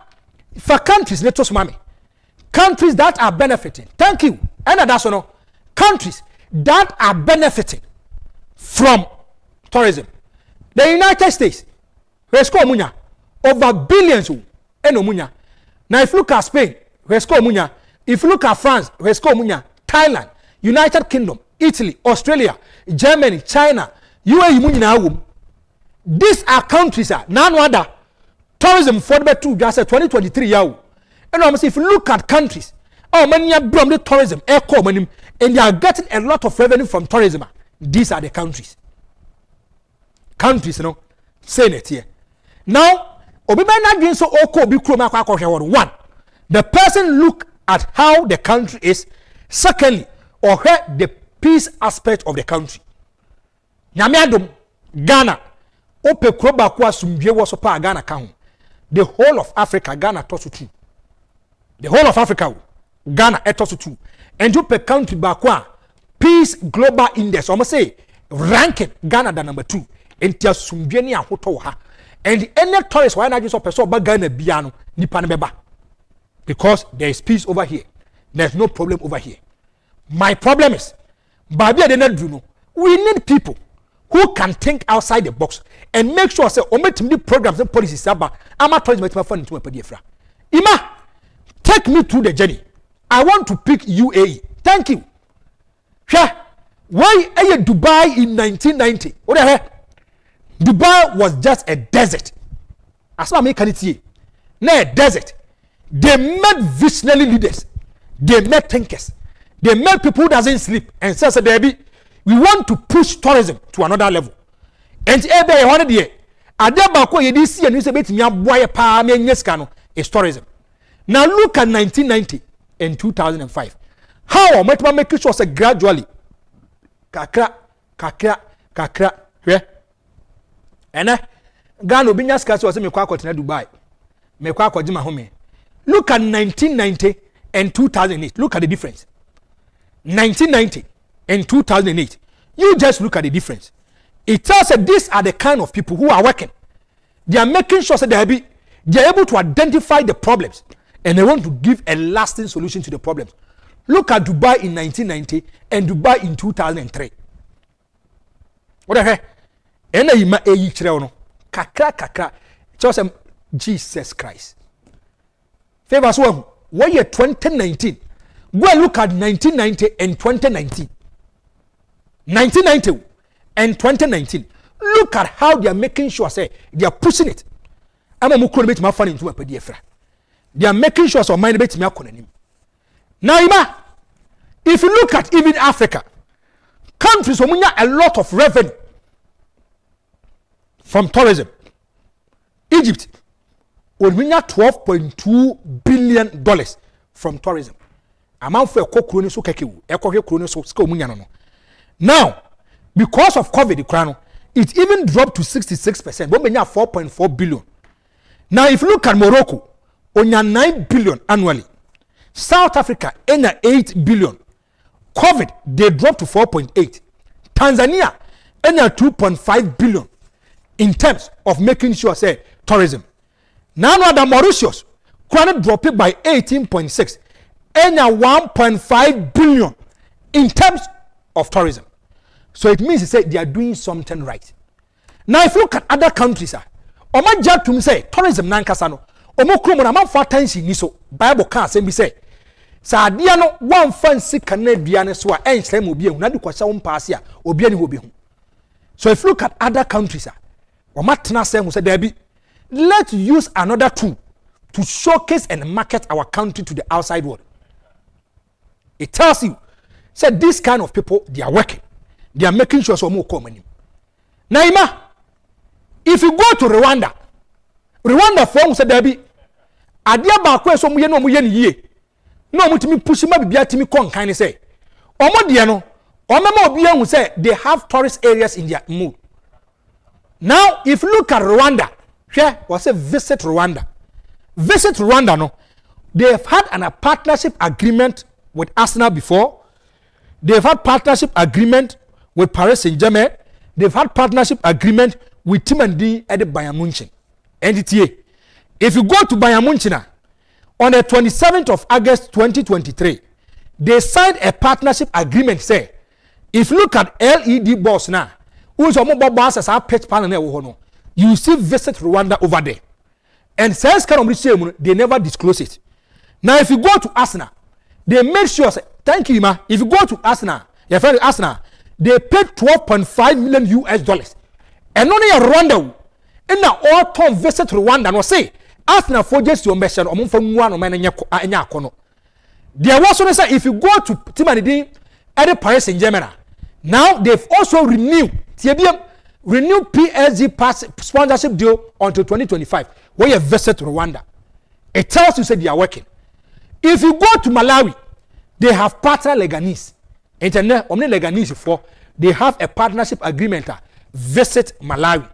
Speaker 1: for countries, let us mommy. Countries that are benefiting. Thank you. And that's no countries that are benefiting from tourism. The United States, over billions. Now, if you look at Spain, if you look at France, Thailand, United Kingdom, Italy, Australia, Germany, China, UAE, these are countries, none other. Tourism for the 2023 And if you look at countries, many are from the tourism, and they are getting a lot of revenue from tourism. These are the countries. Countries, saying it here. Now, one, the person look at how the country is. Secondly, or the peace aspect of the country. Nyamiadum, Ghana, Ope Kroba Kwa Sumbie was pa Ghana Kahu. The whole of Africa, Ghana tosu 2. The whole of Africa, Ghana tosu 2. And you per country Bakwa, Peace Global Index, almost say, ranking Ghana the number 2. And tia Sumbie ni ahotoha. And the any tourist why not just person ba Ghana biano ni panebeba. Because there is peace over here. There's no problem over here. My problem is, Babi Adenadruno, we need people who can think outside the box and make sure say ometimdi programs and policies aba ama tourism metima fund into epediefra. Ima, take me through the journey. I want to pick UAE. Thank you. Sure. Why are Dubai in 1990? What the hell? Dubai was just a desert. As I make it a desert. They met visionary leaders. They met thinkers. They met people who doesn't sleep and says, "Debbie, we want to push tourism to another level." And every one day, Agyapong you see and you say, "Bet me boy pa me nyeskano is tourism." Now look at 1990 and 2005. How much make sure say gradually, kakra, yeah. And Ghana obi nyaska so say me kwa kwatena Dubai, me kwa kwajima home. Look at 1990 and 2008. Look at the difference. 1990 and 2008. You just look at the difference. It tells us these are the kind of people who are working. They are making sure that they are able to identify the problems and they want to give a lasting solution to the problems. Look at Dubai in 1990 and Dubai in 2003. What the heck? Kakra. Just Jesus Christ. Favors one. What year 2019? Go and look at 1990 and 2019. 1990 and 2019. Look at how they are making sure say they are pushing it. I'm a mukuru bit my fun into a pediefra. They are making sure so mind bit me akonanim. Now, if you look at even Africa, countries who have a lot of revenue from tourism. Egypt will win $12.2 billion from tourism. Amount for a cook so kekiu, now, because of COVID, it even dropped to 66%. But we have 4.4 billion. Now, if you look at Morocco, only 9 billion annually. South Africa, 8 billion. COVID, they dropped to 4.8. Tanzania, 2.5 billion in terms of making sure, say, tourism. Now, the Mauritius, dropped it by 18.6. 1.5 billion in terms of tourism. So it means they are doing something right. Now, if you look at other countries, Oma Jatum say tourism nankasano. Omo kromo na manfa attention ni so Bible can say be say. Saadia no one fancy Canadian so enhyem obi ehu na de kwasa wo mpaase a obi ani obi hu. So if you look at other countries, Oma tena say hu say there let's use another tool to showcase and market our country to the outside world. It tells you, say this kind of people, they are working. They are making sure some more come. Naima, if you go to Rwanda form said there be adia ba kwa so muye no muye ni yie. No mutimi push ma bibia timi kon kan say. Omo de no, omema obi ehun say they have tourist areas in their mood. Now, if you look at Rwanda, was a visit Rwanda. Visit Rwanda no. They have had a partnership agreement with Arsenal before. They've had partnership agreement with Paris Saint-Germain. They've had partnership agreement with Tim and D at the Bayern Munich. NDTA. If you go to Bayern Munich on the 27th of August 2023, they signed a partnership agreement. Say, if you look at LED boss now, who's a mobile boss as our pitch panel, you see visit Rwanda over there. And says they never disclose it. Now, if you go to Arsenal, they make sure, thank you, Ma. If you go to Arsenal, your friend Arsenal, they paid $12.5 million US. And only Rwanda, in the autumn visit Rwanda, no say, Arsenal for just your mission, or from one or man in your There was also say, if you go to Timothy at the Paris Saint-Germain, now they've also renewed PSG pass sponsorship deal until 2025, where you visit Rwanda. It tells you, say they are working. If you go to Malawi, They have partner Leganese. Internet, omni Leganese for they have a partnership agreement. Visit Malawi.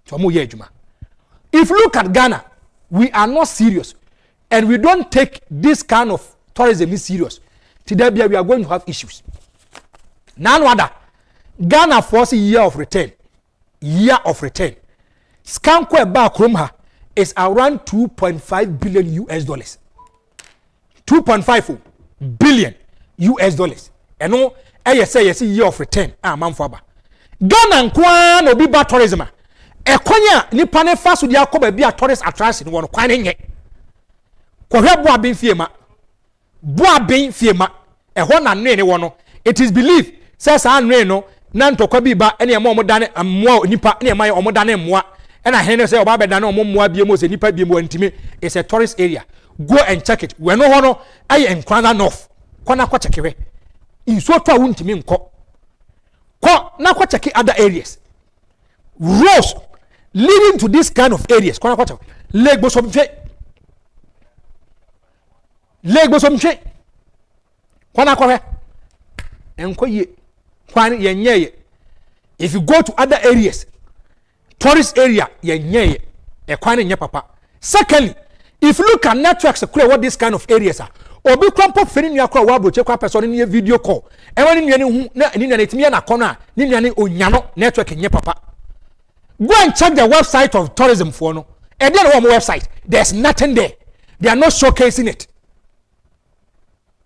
Speaker 1: If you look at Ghana, we are not serious, and we don't take this kind of tourism serious. Today we are going to have issues. Now, other Ghana force year of return. Skanko eba kromha is around 2.5 billion US dollars. 2.5 billion US dollars. And no, say year of return. Manfaba. Ghana nkwa no bi ba tourism. Ekonya nipa ne fa so dia ko ba bia tourist attraction won kwan ne nye. Kohwe bo aben fiema. Bo aben fiema. Eho na nwe ne wono. It is believed say sa nwe no na ntokwa bi ba ene ma omodane ammoa nipa ene ma omodane mmoa. Ena hene say oba beda na ommoa bi mo se nipa bi mo ntimi. It's a tourist area. Go and check it. We no hono aye enkwana north. Kwana kwa chekewe. Inso to a wuntimi nko. Ko na kwa check other areas. Roads leading to this kind of areas. Kwana kwa check. Lake Bosomche. Kwana kwa enko ye. Kwani yenye. If you go to other areas, tourist area yenye. Kwani nye papa. Secondly, if you look at networks, what this kind of areas are. Obi kwampo feri nua kwa wabro che kwa person ni video call. Ewani nua ni hu na ni nua etimi na kona ni nua ni onyano network nye papa. Go and check the website of tourism for no. And then one website, there's nothing there. They are not showcasing it.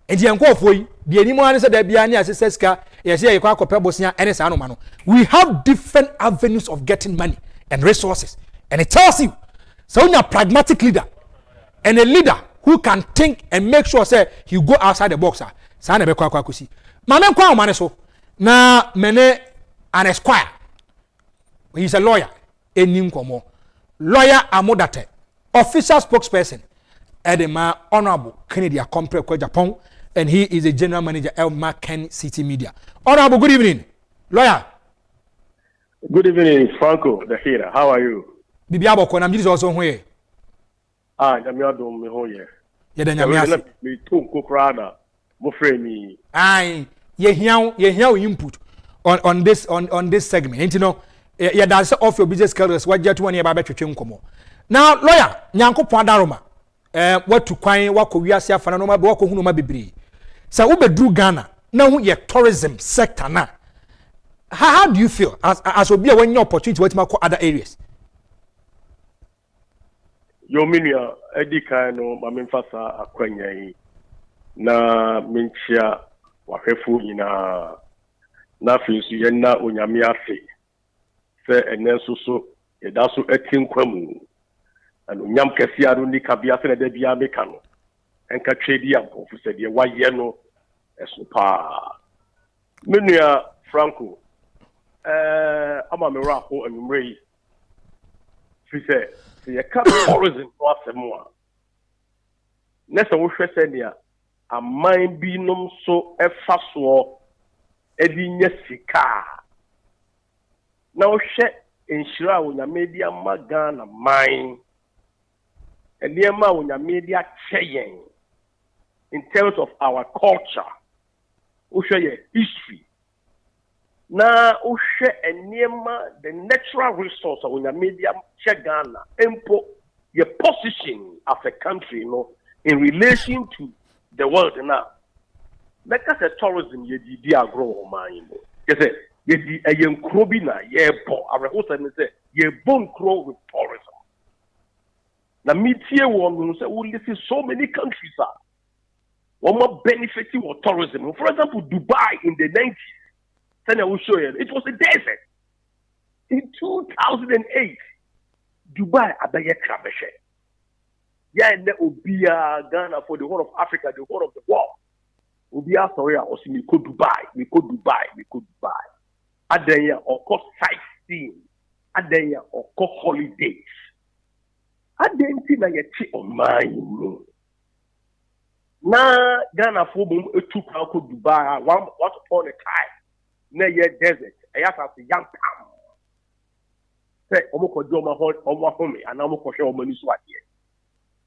Speaker 1: And the enko foi, the animo say there bia ni aseseska, yes here kwa kope bosia ene sa no ma no. We have different avenues of getting money and resources. And it tells you, so you're a pragmatic leader and a leader who can think and make sure say he go outside the box. Sa na be kwa kusi. Mame kwa o mane so na mene an esquire. He's a lawyer. Enim komo. Lawyer Amodate, official spokesperson at the Honorable Kencity Media Agyapong, and he is a general manager at Kencity Media. Honorable, good evening. Lawyer.
Speaker 7: Good evening, Franko, the healer. How are you?
Speaker 1: Bibiabo ko na mjiri also hwe.
Speaker 7: Nyamiado me ho ye.
Speaker 1: Ye da nyamiase.
Speaker 7: Me to kokra mo frɛ me.
Speaker 1: Ye hiao input on this segment. You know, ye dance off your business skills what jet one ye ba betwetwe nkomo. Now, lawyer, Nyankopon adaroma. What to kwan what ko wiase afana no ma be what ko hunu ma bebre. Say wo bedru Ghana na hu ye tourism sector na. How do you feel as obi a when your opportunity what ma ko other areas?
Speaker 7: Yo minia edika no mamemfasa akwanya yi na menchia wahwefo nyina na finsu ye na onyame afi se enenso so eda so atinkwamu and onyam kese aro ni kabia se na da bia meka no enka twedi ampofu se de waye no eso pa menua Franko ama me rapo anumrei fi se ye ka tourism to asemo a nesa wo hwɛ sɛ dia aman binom so ɛfa so edi nya sika na wo hwɛ enhyira wo nya media magana man ɛnema wo nya media kyɛyen in terms of our culture wo hwɛ ye history na wo hwɛ enema the natural resource wo nya media Ghana, empo your position as a country, in relation to the world now. Make us a tourism ye di agro man. You say ye di a young crobina ye bo. I host and say ye bone crow with tourism. Now meet here one say we see so many countries are one more benefiting of tourism. For example, Dubai in the 90s. Then I will show you. It was a desert. In 2008. Dubai abaye trabeshe. Ya ne obia Ghana for the whole of Africa, the whole of the world. Obia sorry I was me go Dubai. Adenya oko sightseeing. Adenya oko holidays. Adenti na yeti oman. Na Ghana for took out Dubai once upon a time. Na ye desert. Ayasa si young town.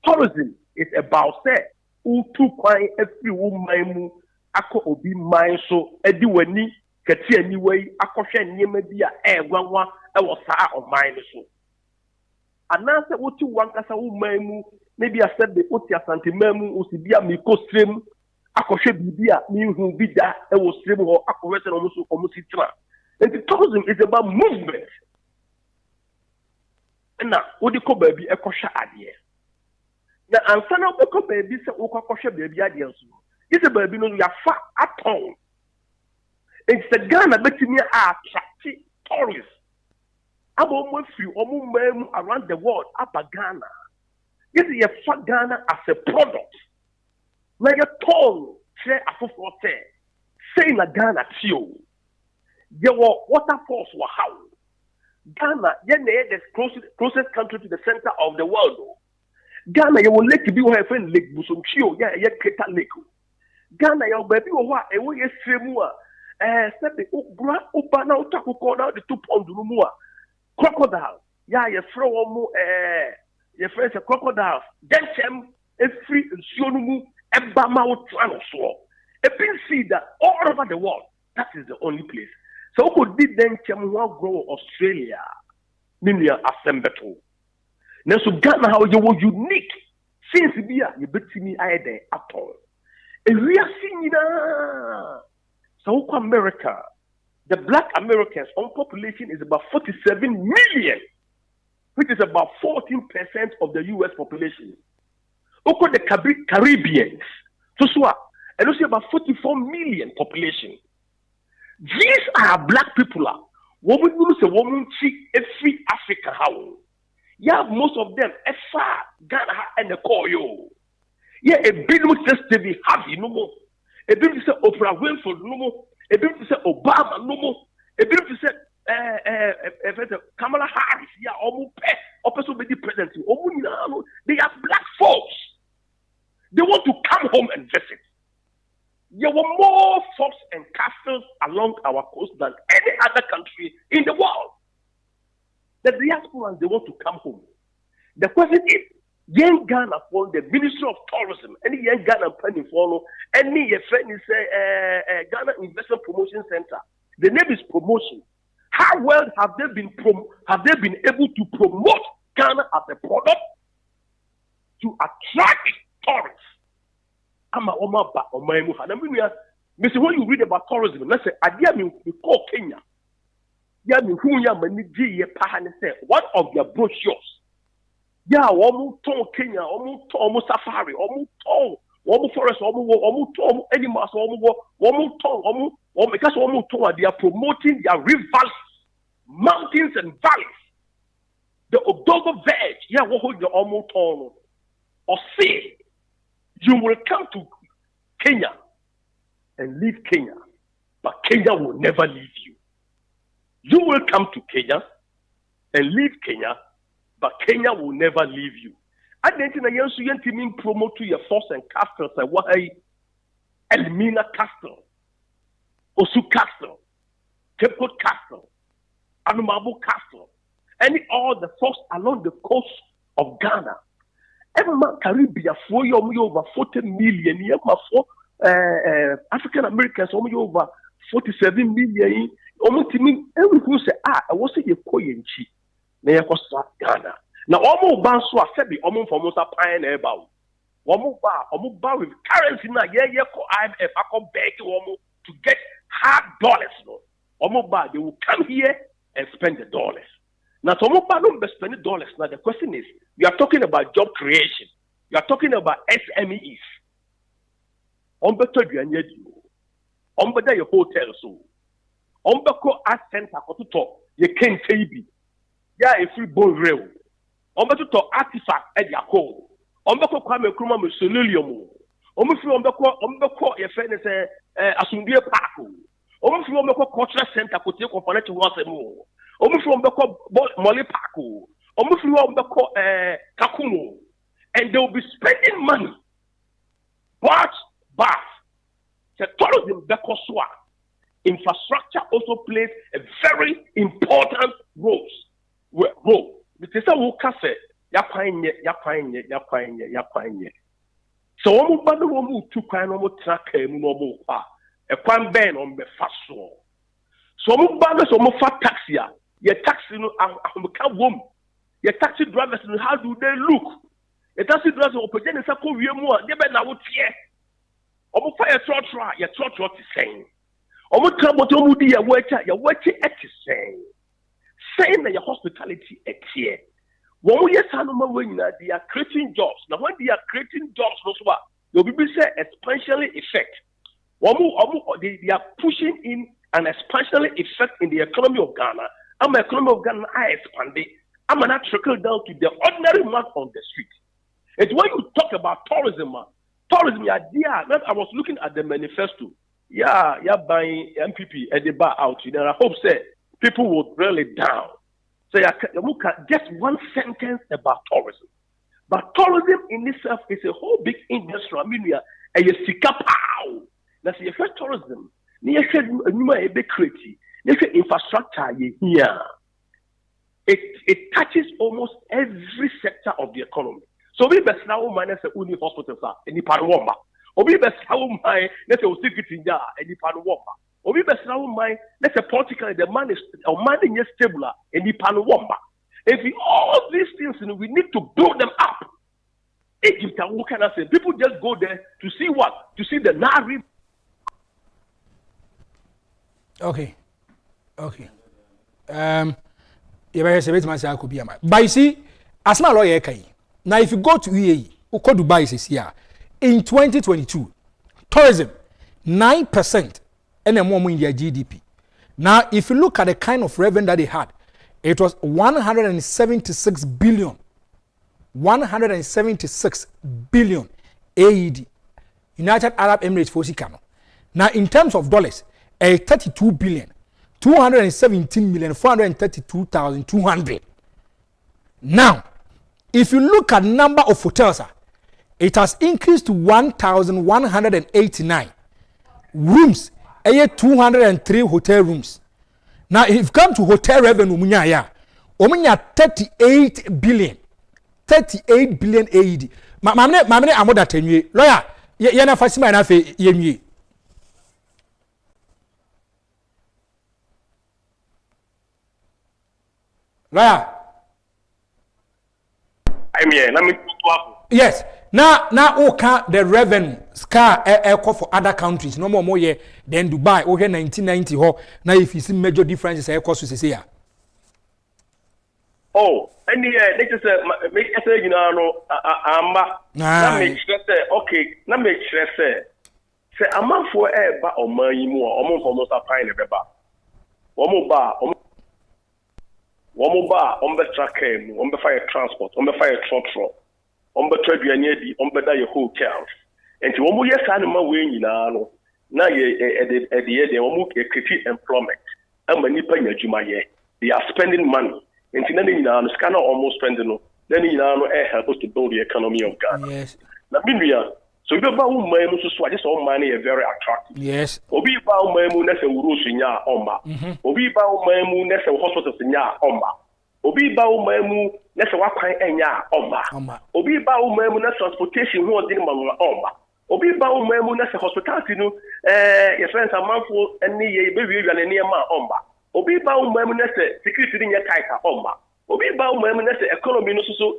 Speaker 7: Tourism is about say utu kwai every woman akọ obi man so edi wani kati aniwei akọhwe niema bi a egwanwa ewo saa oman so anase woti wankasa wo man mu na bi asebe oti asante man mu osibia mikostrem akọhwe bibia minhu bi da ewo strem ho akọhwe se no so omusitra. And the tourism is about movement. Now, what do you call baby a kosher idea? Now, and son of a baby said, "Oh, kosher baby ideas." It's a baby no, you are far at home. It's the Ghana, but me are attractive tourists. I'm almost few, almost around the world, up at Ghana. This is a far Ghana as a product. Like a tall, say, akufo-addo, saying a Ghana too. There were waterfalls were how Ghana, the closest country to the center of the world. Ghana, you will lake be a friend Lake Busumchio, Kreta Lake. Ghana, your baby, what a way is Fremua, said the Ubana Utaku corner, the 2 pound Rumua, crocodile, you throw more, your friends a crocodile, then them a free and Sionumu, and Bama Tranosaur. A pin see that all over the world, that is the only place. So could be then Chamwa grow Australia, Minia Assembeto. Now so Ghana how you were unique since you bet me either at all. And we are seeing so America, the black Americans on population is about 47 million, which is about 14% of the US population. Oko the Caribbeans, so and also about 44 million population. These are black people. Woman say woman see every Africa how. Yeah, most of them far Ghana and the Koyo. Yeah, a bit just to be happy no more. A bit to say Oprah Winfrey no more. A bit to say Obama no more. A bit to say Kamala Harris. Yeah, almost also be the president. They are black folks. They want to come home and visit. There were more forts and castles along our coast than any other country in the world. The diasporans, they want to come home. The question is, young Ghana for the Ministry of Tourism, any young Ghana penny follow, any friend is Ghana Investment Promotion Center. The name is promotion. How well have they been able to promote Ghana as a product to attract tourists? When you read about tourism, let's say, we call Kenya. One of their brochures. Yeah, almost Kenya, almost safari, almost forest, almost animals, almost they are promoting their rivers, mountains, and valleys. The Odogo veg, yeah, what hold the almost or say. You will come to Kenya and leave Kenya, but Kenya will never leave you. You will come to Kenya and leave Kenya, but Kenya will never leave you. I didn't know you mean promote to your force and castles and why Elmina Castle, Osu Castle, Cape Cod Castle, Anumabo Castle, all the force along the coast of Ghana. Every man Caribbean for you over 40 million. African Americans over 47 million. Almost mean everything say I was a Koyenchi. Near Ghana. Now almost Bansu are said the almost for most pioneer about. Almost bar with currency now. Yeah, IMF I come back to get hard dollars. No, almost bar they will come here and spend the dollars. Now, don't spend dollars. Now, the question is, we are talking about job creation. We are talking about SMEs. On better your hotel so. On better art center to talk. You can't be. Yeah, a free bone rail. On better to artifact at Agyapong. On better come a cruma with solilium. On better your friend is a Sunday park. On better cultural center could take on it once a more. From the Molly Paku, from the Kakumo, and they will be spending money. But the tourism Bekoswa infrastructure also plays a very important role. Because I will say, So omu bado omu tu kwan omu track emu no omu pa. E kwan ben on be faso. So omu bado so omu fa taxi a. Ye taxi no ahomka wom. Ye taxi drivers no how do they look? Ye taxi drivers opejene sa ko wie mu a de be na wo tie. Omu fa ye trotro ti sen. Omu traboto omu di ye wacha eti sen. Saying that your hospitality etie. When we are they are creating jobs. Now, when they are creating jobs, you'll be say exponentially effect. They are pushing in an exponentially effect in the economy of Ghana. And the economy of Ghana are expanding. I'm not trickle down to the ordinary man on the street. It's when you talk about tourism, I was looking at the manifesto. Yeah, buying MPP at the bar out. And I hope say people would really down. So you look at just one sentence about tourism. But tourism in itself is a whole big industry. I mean, you see, pow. That's your first tourism. You should create infrastructure here. It touches almost every sector of the economy. So we best now manage the uni hospitals in the Panwamba. Or we best now manage the security in the Panwamba. Obi besra wo man let's say politically the man is stable in the Panwamba. If all these things we need to build them up. Egypt and what can I say? People just go there to see what? To see the Nari.
Speaker 1: Okay. You better say it myself could be a man. But you see, as my lawyer kai. Now if you go to UAE, or go to Dubai this year, in 2022, tourism 9%. And more in their GDP. Now, if you look at the kind of revenue that they had, it was 176 billion. 176 billion AED. United Arab Emirates for Sikano. Now, in terms of dollars, 32 billion. 217,432,200. Now, if you look at number of hotels, it has increased to 1,189 rooms. 203 hotel rooms. Now, if you come to hotel revenue, munya 38 billion. 38 billion AED. Mamne amoda tenye. Lawyer, yana fasima na fe yemye. Lawyer.
Speaker 7: I'm here. Let me
Speaker 1: Yes. Now, okay, the revenue scar for other countries. No more year than Dubai. Okay, 1990. Now, if you see major differences, cost to say here.
Speaker 7: Oh, and they just make say you know, Let me say okay. Let me say a month for ba or money more. Almost a fine everybody. One more bar, on the track, on the fire transport, on the fire truck. On the trade di on the hotels. And to almost yes, animal way now at the end, they almost create employment. And when you pay your Jumaye, they are spending money. And then you know, scanner almost spending. Then you know, help us to build the economy of Ghana.
Speaker 1: Yes.
Speaker 7: Now, so you about whom my most swatches all money are very attractive.
Speaker 1: Yes.
Speaker 7: Obi about my moon as a Urus in ya Oma. Obi about my moon as a hospital in ya Oma. Obi ba wo mamu na se wakwan enya oma obi ba wo mamu na transportation ho odin mamu oma obi ba wo mamu na se hospitality no your friends amanfo eni ye be wi wi ne ma oma obi ba wo mamu na se security ni nya kaika oma obi ba wo mamu na se economy no so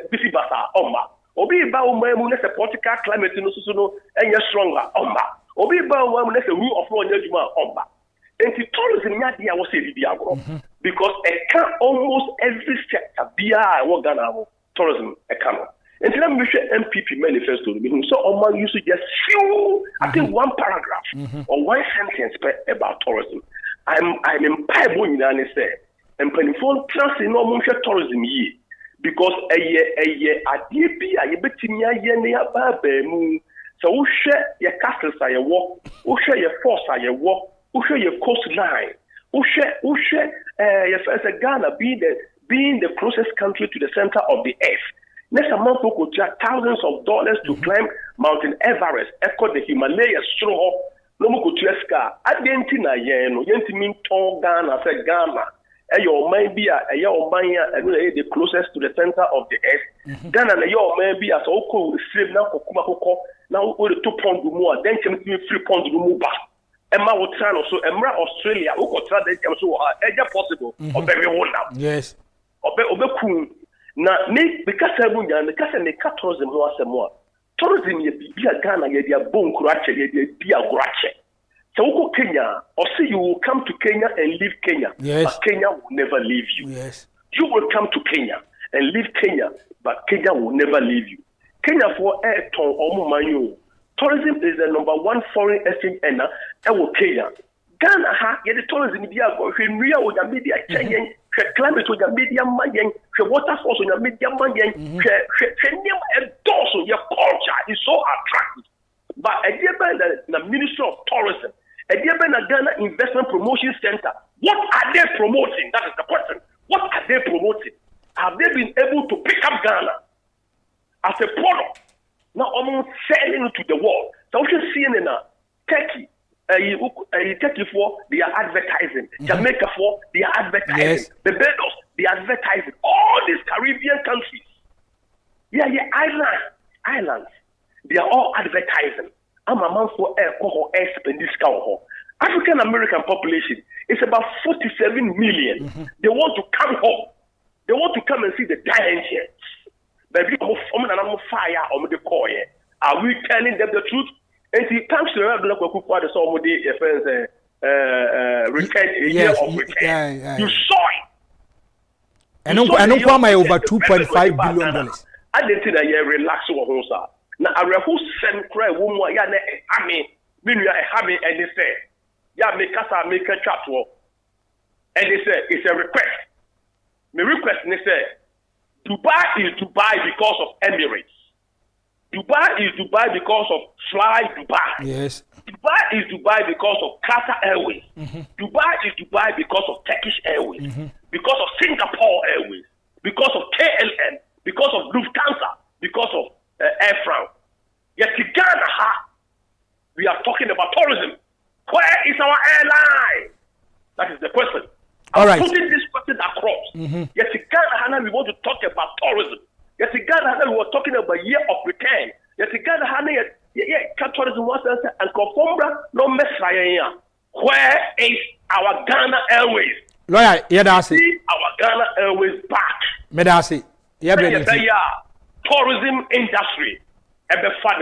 Speaker 7: busy basa oma obi ba wo mamu na se political climate no so no enya stronger oma obi ba wo mamu na se rule of law nya juma oma. And the tourism I was say because almost every sector bia Ghana tourism economy. And then we share MPP manifesto. So Oman used to just few, I think one paragraph or one sentence about tourism. I'm in Bible in and say and penifon trust in no tourism ye because a year so we share your castles are your walk, we share your force are your walk. Who share your coastline? Who share your friends Ghana being the closest country to the center of the earth. Next month we could charge thousands of dollars to climb Mountain Everest, echo the Himalayas, no mo could car. Argentina yenti mean tall Ghana say Ghana. your man be a your man the closest to the center of the earth. Ghana na your man be as oko slave now kokuma koko now we the 2 pound more then can 3 pound more back. Emma will try also Emra Australia oko try then so possible or very one now.
Speaker 1: Yes.
Speaker 7: Obe cool. Na me because abunya because ne tourism no asemo. Tourism ye bi Ghana ye dia bon kurache ye dia bia kurache. So go Kenya or see you will come to Kenya and leave Kenya.
Speaker 1: Yes.
Speaker 7: But Kenya will never leave you.
Speaker 1: Yes.
Speaker 7: You will come to Kenya and leave Kenya, but Kenya will never leave you. Kenya for air ton or manyo. Tourism is the #1 foreign exchange earner. Kenya. Ghana ha ye the tourism dia go hwenria o ya media change climate o ya media mayen water source o ya media mayen hwenyam endorsing your culture is so attractive. But the Ministry of Tourism, the Ghana Investment Promotion Center, what are they promoting? That is the question. What are they promoting? Have they been able to pick up Ghana as a product? Now almost selling it to the world. So we can see in Turkey. Turkey for they are advertising. Jamaica for they are advertising.
Speaker 1: Yes.
Speaker 7: The Barbados they are advertising. All these Caribbean countries. Islands. They are all advertising. I'm a man for air spend this cow. African American population is about 47 million. They want to come home. They want to come and see the giant here. But we are fire on the core. Are we telling them the truth? And it comes to the the somebody year of return. You saw it.
Speaker 1: And don't come my over $2.5 billion.
Speaker 7: I didn't think that you relax or sir. Now I who send cry woman ya na army mean you are having and they say ya make us make a chat for and they say it's a request. My request they say Dubai is Dubai because of Emirates. Dubai is Dubai because of Fly Dubai.
Speaker 1: Yes.
Speaker 7: Dubai is Dubai because of Qatar Airways. Dubai is Dubai because of Turkish Airways. Because of Singapore Airways. Because of KLM. Because of Lufthansa. Because of Air France. Yet in Ghana, we are talking about tourism. Where is our airline? That is the question.
Speaker 1: All right.
Speaker 7: Putting this question across. Yet in Ghana, we want to talk about tourism. Yet in Ghana, we were talking about year of return. Yet in Ghana, tourism was and conform no mess. Where is our Ghana Airways?
Speaker 1: Lawyer, that's it.
Speaker 7: See our Ghana Airways back.
Speaker 1: Medasi.
Speaker 7: Tourism industry. Next time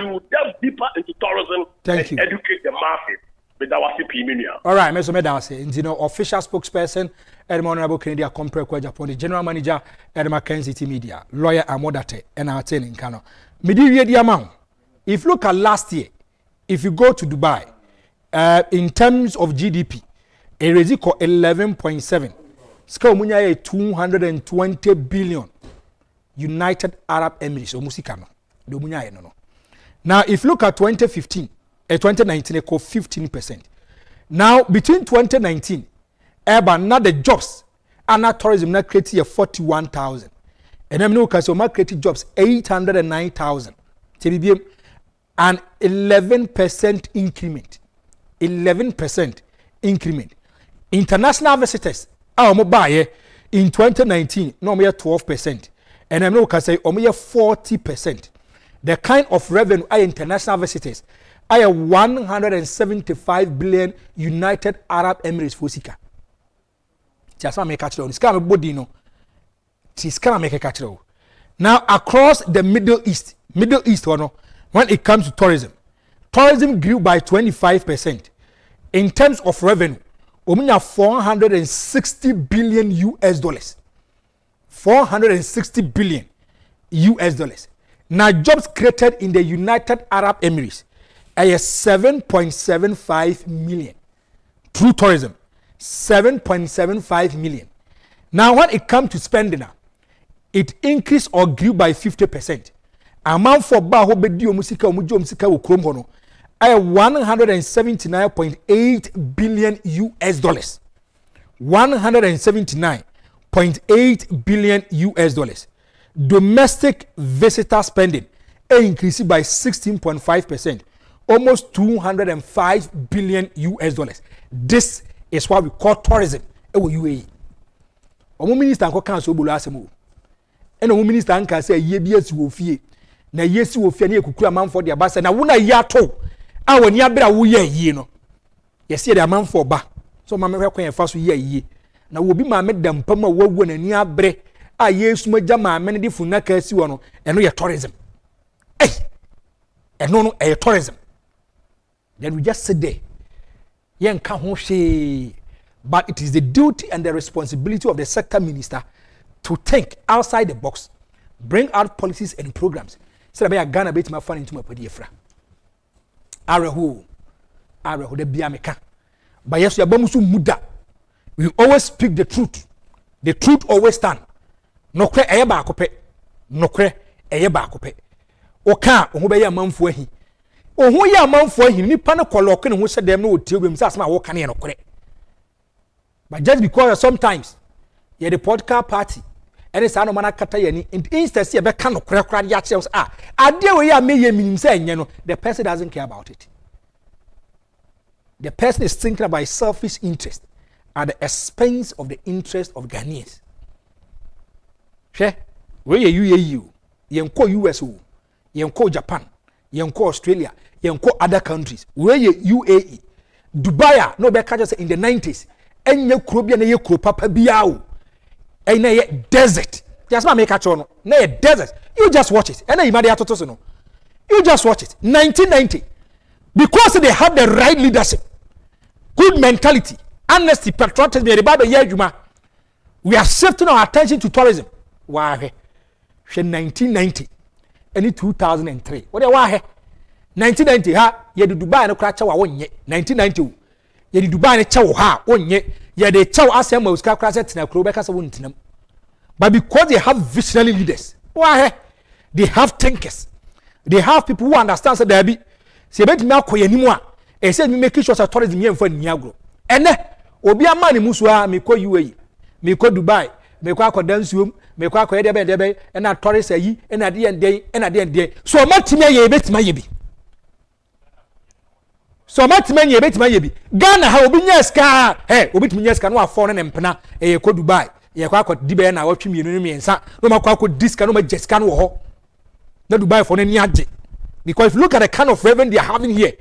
Speaker 7: we will delve deeper into tourism and educate the masses with our CP Media.
Speaker 1: All right, Mr. Medasi, you know, official spokesperson, Honorable Kennedy Agyapong Agyapong, the general manager at Kencity Media, lawyer Amodate, and our telling Kano. The amount. If you look at last year, if you go to Dubai, in terms of GDP, a resico 11.7. Scale munya 220 billion. United Arab Emirates or Musikano. No. Now, if you look at 2015, 2019, they call 15%. Now, between 2019, now the jobs and now tourism now created 41,000. And then look at so much created jobs 809,000. An 11% increment. 11% increment. International visitors, in 2019, no more 12%. And I know can say 40%. The kind of revenue I international visitors, I have 175 billion United Arab Emirates for Sika. Just make catch on. Scam body no. Scam make a catch. Now across the Middle East, when it comes to tourism grew by 25%. In terms of revenue, have 460 billion US dollars. 460 billion US dollars. Now jobs created in the United Arab Emirates are 7.75 million through tourism. 7.75 million. Now when it comes to spending, it increased or grew by 50%. Amount for Baho Bedio Musika Musika Ukromhono are 179.8 billion US dollars. 179.8 billion US dollars. Domestic visitor spending increased by 16.5%, almost 205 billion US dollars. This is what we call tourism wo UAE omo minister anko kan so bolo asem o ena omo minister anka say ye bi asi wo fie na ye si wo fie na ekukura manfo de aba say na wo na ye ato a woni abra wo ye yie no ye se de manfo ba so ma me hwekwan fa so ye yie na wo bi ma me dampam a wawu na ni abre a yesu magya ma me ne de funa ka si wo no eno ye tourism eno no e tourism. Then we just sit there yen ka ho hwe. But it is the duty and the responsibility of the sector minister to think outside the box, bring out policies and programs. So that Ghana bit my fun into my pediafra. Areho the biameka. But yes, yabamusu muda. We always speak the truth. The truth always stand. Nokre eyeba akope. Nokre eyeba akope. Oka ohube ya manfo ahi. Ohu ya manfo ahi nipa na koloke ne ho hye dem na otiebem sa asema wo kane nokre. But just because sometimes you're the podcast party and it's no man kata yani instead see be kan okra ya chews ade we ya me ye minim say enye no the person doesn't care about it. The person is thinking about his selfish interest at the expense of the interest of Ghanaians. She we ye UAE yenko US yenko Japan yenko Australia yenko other countries we ye UAE Dubai no be catch us in the 90s enye kuro bia na ye kuro papa bia o na ye desert just ma make a no na ye desert you just watch it and you atoto so no you just watch it 1990 because they have the right leadership good mentality honesty patriotism the bible ye adwuma we are shifting our attention to tourism why 1990 and 2003 what they why 1990 ha ye de Dubai no kra cha wa wonye 1990 ye di Dubai ne chewo ha onye ye de chewo asem ma uska kra set na kro be kasa wontinam but because they have visionary leaders why they have thinkers they have people who understand say there be se bet me akoye nimu a e say me make sure say tourism ye mfa ni agro ene obi ama ne musu a me ko UAE me ko Dubai me ko akoda nsuom me ko akoye de be na tourist ayi na de ndey so matime ye betima ye bi so betima ye bi Ghana ha obi nya ska obi nya ska no afọ ne mpena ko Dubai ye kwa akọ dibe na watwe mienu ne miensa no makọ akọ diska no ma jeska no wo ho na Dubai for ne ni age because if you look at the kind of revenue they are having here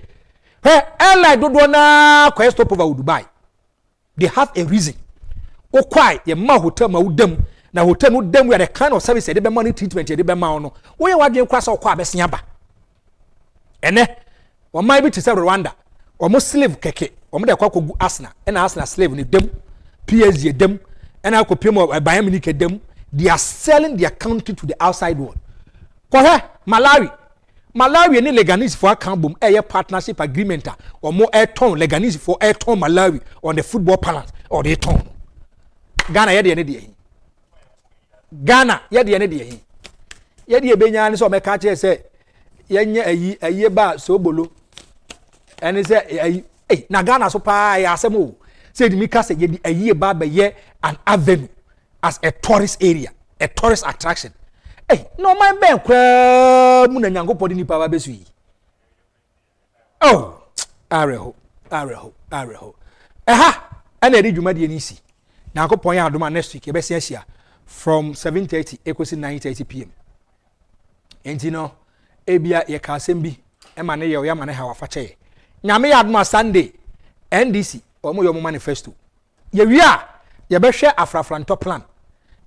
Speaker 1: airline dodo na kwa stop over Dubai they have a reason o kwai ye ma hotel ma udam na hotel no dem where the kind of service they be money treatment they be ma no wo ye wadwen kwa sa o kwa abesia ba ene o mai bi tse Rwanda o mo slave keke o mo de kwa kogu Arsenal na Arsenal slave ni dem PSG dem na ko pemo Bayern Munich dem they are selling their country to the outside world ko Malawi ni Leganese for account boom partnership agreement or more airton Leganese for airton Malawi on the football palace or the ton Ghana ye de Ghana ye de ye de benya ni so me ka che say yenye ayi ba so bolo ene say na Ghana so pa ya asemo say di mika say ye di ayi ba be ye an avenue as a tourist area a tourist attraction no man ben kwa mu na nyankopodi ni pa ba besu yi areho ana edi dwuma de ni si nyankopon ya adoma next week e be sia from 7:30 ekosi 9:30 pm enti no ebia ye ka asem bi e ma ne ye o ya ma ne ha wafa che nyame ya adoma Sunday NDC omo yo mo manifesto ye wi a ye be hwe afrafranto plan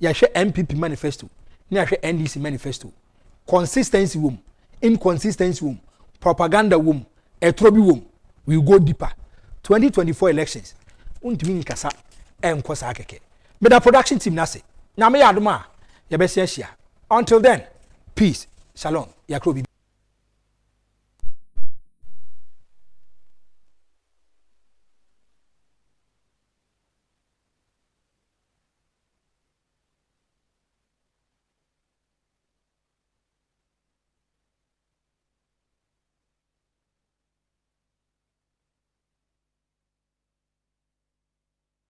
Speaker 1: ye hwe MPP manifesto ni a hwe NDC manifesto consistency wom inconsistency wom propaganda wom etrobi wom we go deeper 2024 elections untimi nkasa enkosa akeke with the production team na say nyame ya adoma ye be sia until then peace shalom yakro.